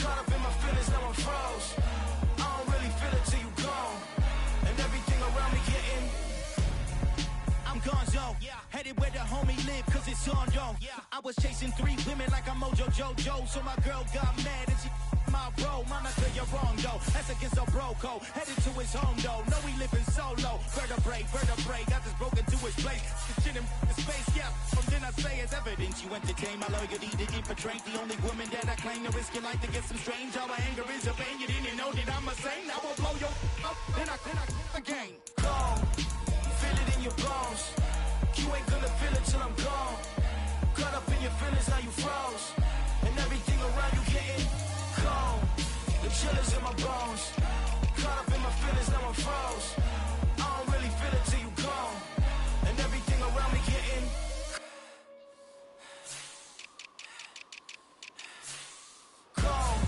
Caught up in my feelings, now I'm froze. I don't really feel it till you gone. And everything around me getting I'm gonzo, headed where the homie live, cause it's on, yo. I was chasing 3 women like I'm Mojo Jojo, so my girl got mad and she my bro. Monica, you're wrong, though. That's against a bro code. Headed to his home, though. No, we living solo. Vertebrae, got this broken to his place. This shit in the space, yeah. From then I say it's evidence. You entertain my loyalty to infiltrate. The only woman that I claim to risk your life to get some strange. All my anger is a pain. You didn't know that I'm a saint. I will blow your up, then I again. Cold. Feel it in your bones. You ain't gonna feel it till I'm gone. Caught up in your feelings, now you froze. And everything around you getting cold. The chill is in my bones. Caught up in my feelings, now I'm froze. I don't really feel it till you gone. And everything around me getting cold.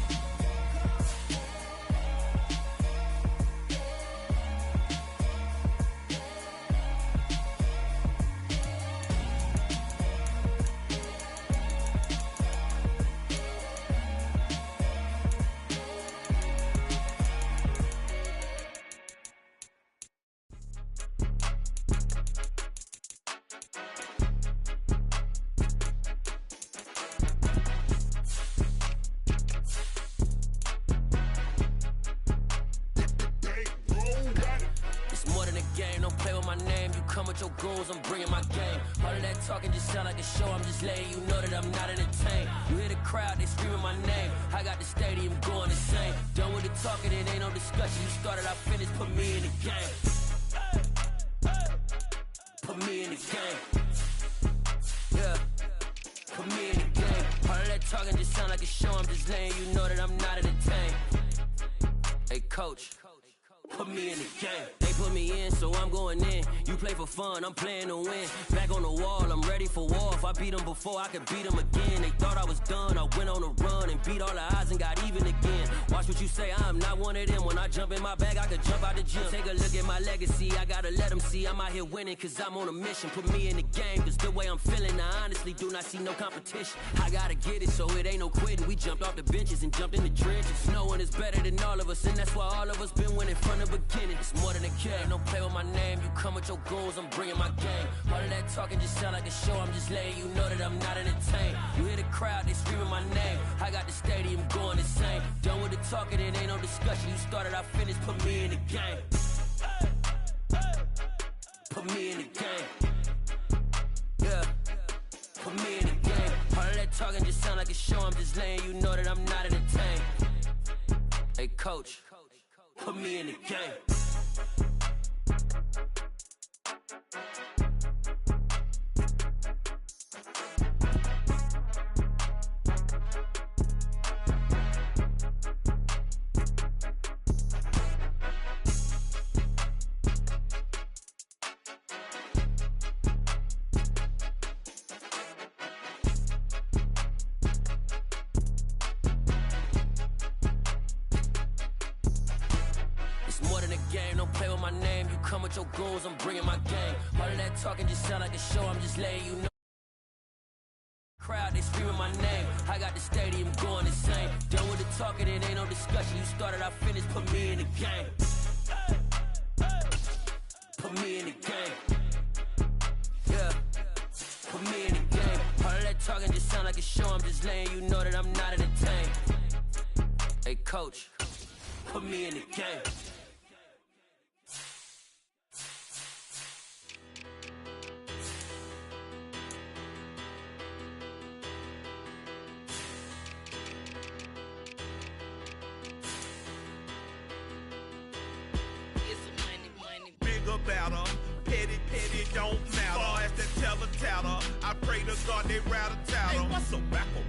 Your goals, I'm bringing my game. All of that talking just sound like a show. I'm just letting you know that I'm not entertained. You hear the crowd, they screaming my name. I got the stadium going insane. Done with the talking, it ain't no discussion. You started, I finished, put me in the game. Put me in the game. Yeah, put me in the game. All of that talking just sound like a show. I'm just letting you know that I'm not entertained. Hey, coach. Put me in the game. They put me in, so I'm going in. You play for fun, I'm playing to win. Back on the wall, I'm ready for war. If I beat them before, I could beat them again. They thought I was done, I went on a run and beat all the odds and got even again. Watch what you say, I'm not one of them. When I jump in my bag, I could jump out the gym. Take a look at my legacy, I gotta let them see I'm out here winning, cause I'm on a mission. Put me in the game, cause the way I'm feeling, I honestly do not see no competition. I gotta get it, so it ain't no quitting. We jumped off the benches and jumped in the trenches. No one is better than all of us, and that's why all of us been winning from the beginning. It's more than a game, don't play with my name. You come with your goals, I'm bringing my game. All of that talking just sound like a show. I'm just letting you know that I'm not entertained. You hear the crowd, they screaming my name. I got the stadium going insane. Done with the talking, it ain't no discussion. You started, I finished, put me in the game. Put me in the game. Yeah, put me in the game. All of that talking just sound like a show. I'm just letting you know that I'm not entertained. Hey, coach. Put me in the game. Your goals, I'm bringing my game. All of that talking just sound like a show. I'm just letting you know. Crowd, they screaming my name. I got the stadium going insane. Done with the talking, it ain't no discussion. You started, I finished. Put me in the game. Put me in the game. Yeah, put me in the game. All of that talking just sound like a show. I'm just letting you know that I'm not entertained. Hey, coach, put me in the game. they rattle tattle. Hey, what's a rapper?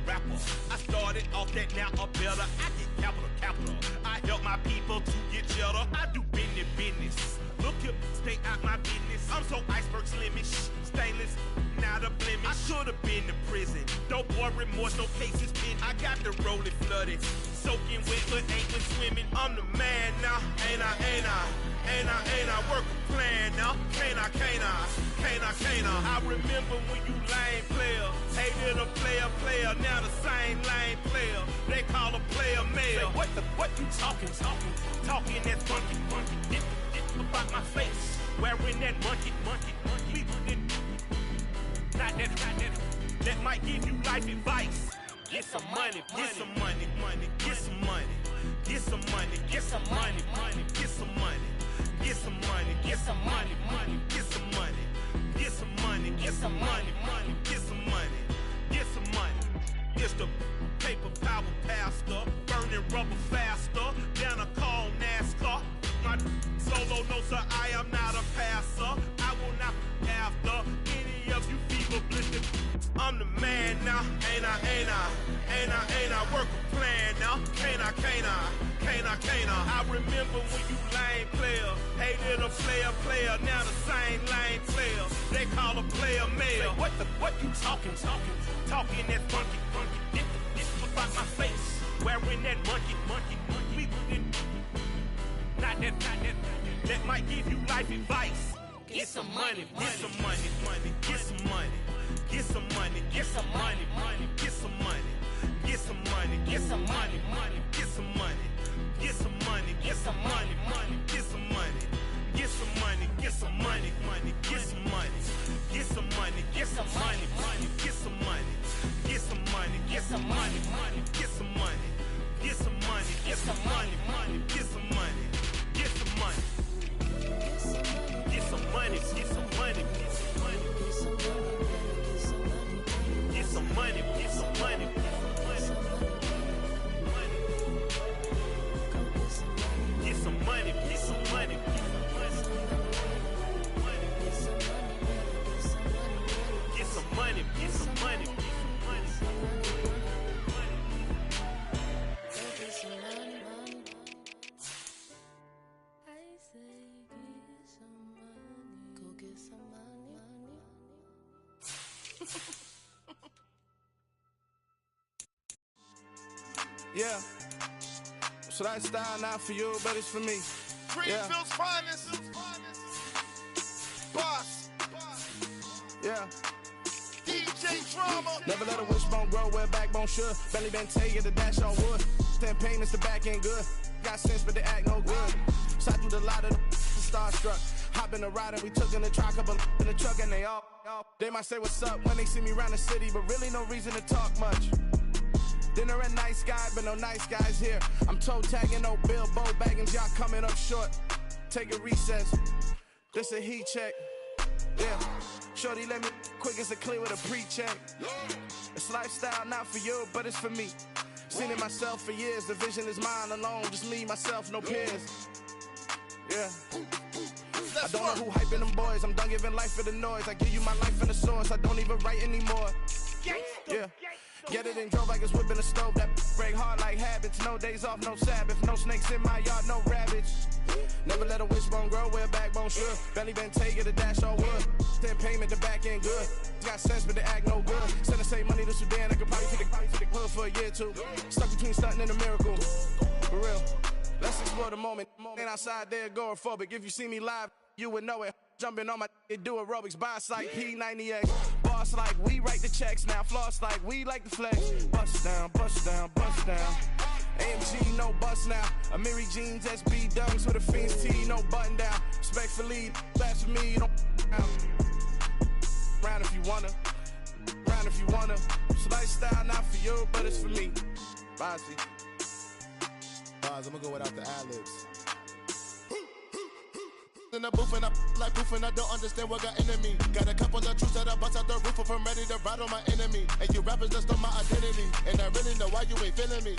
I started off that, now I'm better. I get capital. I help my people to get cheddar. I do business. Look here, stay out my business. I'm so iceberg slimish, stainless, not a blemish. I should've been to prison. Don't boy remorse, no cases pinned. I got the rolling flooded, soaking wet, but ain't been swimming. I'm the man now, ain't I? Work a plan now, can't I? I remember when you lame player, hated a player, now the same lame player. They call a player male. Say, what you talking that funky, about my face, wearing that monkey. Not that might give you life advice. Get some money. It's the paper power pastor, burning rubber faster, down a call NASCAR. My solo notes are I am not a passer. I will not after any of you fever blistered. I'm the man now, ain't I? Work a plan now, can't I? I remember when you lame player, hated a player, now the same lame player. They call a player male. Say, what you talking that funky, about my face, wearing that monkey. Not that might give you life advice. Get some money. Yeah, so that style not for you, but it's for me. Greenfield's finest. Boss. Yeah. DJ Drama. Never let a wishbone grow where a backbone should. Belly been taking the dash on wood. 10 payments, the back ain't good. Got sense, but they act no good. Shot through the lot of the starstruck. Hop in the ride and we took in the truck, couple in the truck, and they might say what's up when they see me around the city, but really no reason to talk much. Dinner at nice guy, but no nice guys here. I'm toe tagging, no Bilbo Baggins, y'all coming up short. Take a recess, this a heat check. Yeah, shorty let me quick as a clear with a pre-check. It's lifestyle not for you, but it's for me. Seen it myself for years, the vision is mine alone. Just me, myself, no peers. Yeah. I don't know who hyping them boys, I'm done giving life for the noise. I give you my life in the source, I don't even write anymore. Yeah. Get it and drove like it's whipping a stove. That break hard like habits. No days off, no Sabbath. No snakes in my yard, no rabbits. Never let a wishbone grow where a backbone should. Belly been taking the dash on wood. 10 payment, the back end good. Got sense, but they act no good. Send the same money to Sudan. I could probably take the hood for a year or two. Stuck between stunting and a miracle. For real. Let's explore the moment. Ain't outside there agoraphobic. If you see me live, you would know it. Jumping on my do aerobics, buy site P90X. Boss like we write the checks now. Floss like we like the flex. Bust down. AMG, no bust now. Amiri jeans, SB dunks with a Fiends T, no button down. Respectfully, that's for me, don't round if you wanna. It's lifestyle not for you, but it's for me. Bossy. Bars, I'm gonna go without the ad-libs. In the booth and I like proof and I don't understand what got into me. Got a couple of truths that I bust out the roof if I'm ready to ride on my enemy. And you rappers just on my identity, and I really know why you ain't feeling me.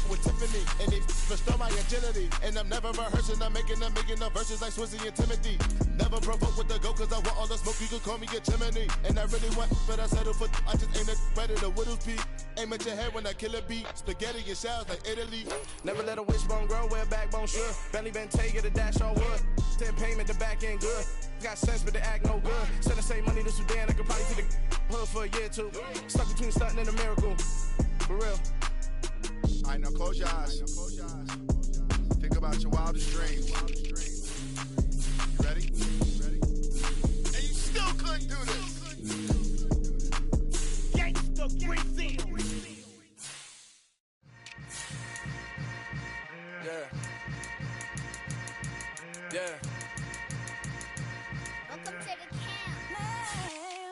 with Tiffany. And they restore my agility. And I'm never rehearsing, I'm making a million of verses like Swizzy and Timothy. Never provoke with the go, cause I want all the smoke, you can call me a chimney. And I really want, but I settle for, I just ain't better the Whittles beat. Aim at your head when I kill a beat. Spaghetti and shells like Italy. Never let a wishbone grow where backbone should. Bentley Bentay, get a dash all wood. 10 payment, the back end good. Got sense, but the act no good. Said I save money to Sudan, I could probably take the hood for a year or two. Stuck between stunting and a miracle. For real. Alright, now close your eyes. Think about your wildest dreams. You ready? And you still couldn't do this. Gangsta Brazil. Yeah. Yeah. Welcome to the camp.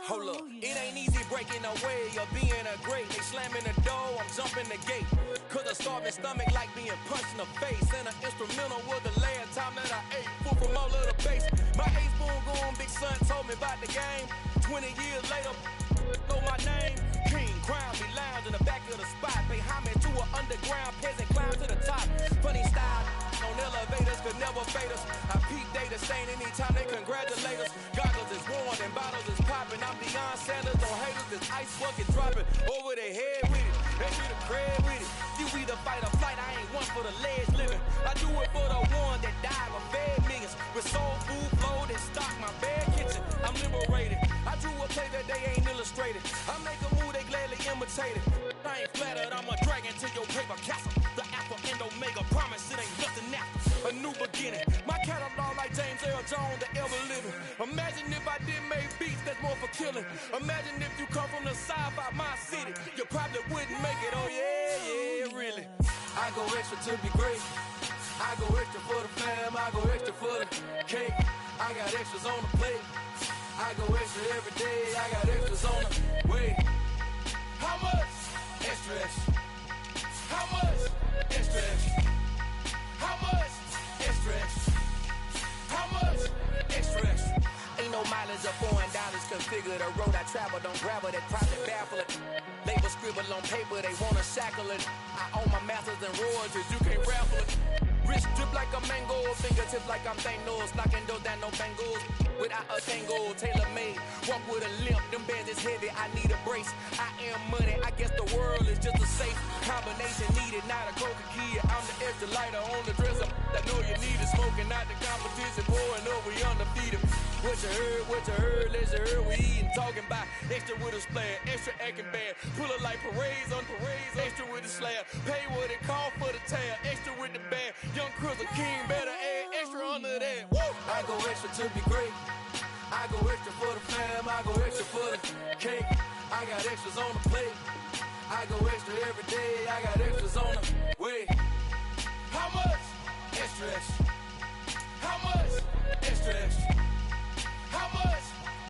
Hold up, it ain't easy breaking away or being a great. They slamming the door, I'm jumping the gate. Cause a starving stomach like being punched in the face. And an instrumental was the last time that I ate. Food from all of the base. My ace boom goon, big son told me about the game. 20 years later, know my name. King, crown me, lounge in the back of the spot. Pay homage to an underground peasant, climb to the top. Funny style, on elevators could never fade us. I peep data stain anytime they congratulate us. Goggles is worn and bottles is popping. I'm beyond Sanders, don't haters, this ice bucket dropping over their head with it. They be the crab with it. You either fight or flight, I ain't one for the ledge living. I do it for the one that died or fed millions. With soul food, flow, that stock my bad kitchen. I'm liberated. I drew a play that they ain't illustrated. I make a move, they gladly imitated. I ain't flattered, I'm a dragon to your paper castle. The Alpha and Omega promise it ain't nothing after. A new beginning. My catalog like James Earl Jones, the ever living. Imagine if I did make beats that's more for killing. Imagine if you come from the side by my city. You probably wouldn't make it, oh yeah, really. I go extra to be great. I go extra for the fam, I go extra for the cake. I got extras on the plate. I go extra every day, I got extras on the way. How much? Extra, extra. How much? Extra, extra. How much? Extra, extra. How much? Extra, extra. Ain't no mileage or $4 configure the road I travel. Don't gravel that profit baffle it. Label scribble on paper, they wanna shackle it. I own my masters and royalties, you can't raffle it. Wrist drip like a mango, fingertips like I'm Thanos. Knocking those down, no bangles. Without a tango, tailor-made. Walk with a limp, them bands is heavy, I need a brace. I am money, I guess the world is just a safe combination needed, not a coca key. I'm the extra lighter on the dresser. I know you need it, smoking out the competition, pouring up, we undefeated. What you heard, let's hear we eating, talking about extra with a splash, extra acting bad. Pull it like parades on parades, extra with the slab. Pay what it cost for the tab, extra with the band. Young Chris, a king, better add extra under that. Woo! I go extra to be great. I go extra for the fam, I go extra for the cake. I got extras on the plate. I go extra every day, I got extras on the way. How much? Extra, extra. How much? Extra, extra.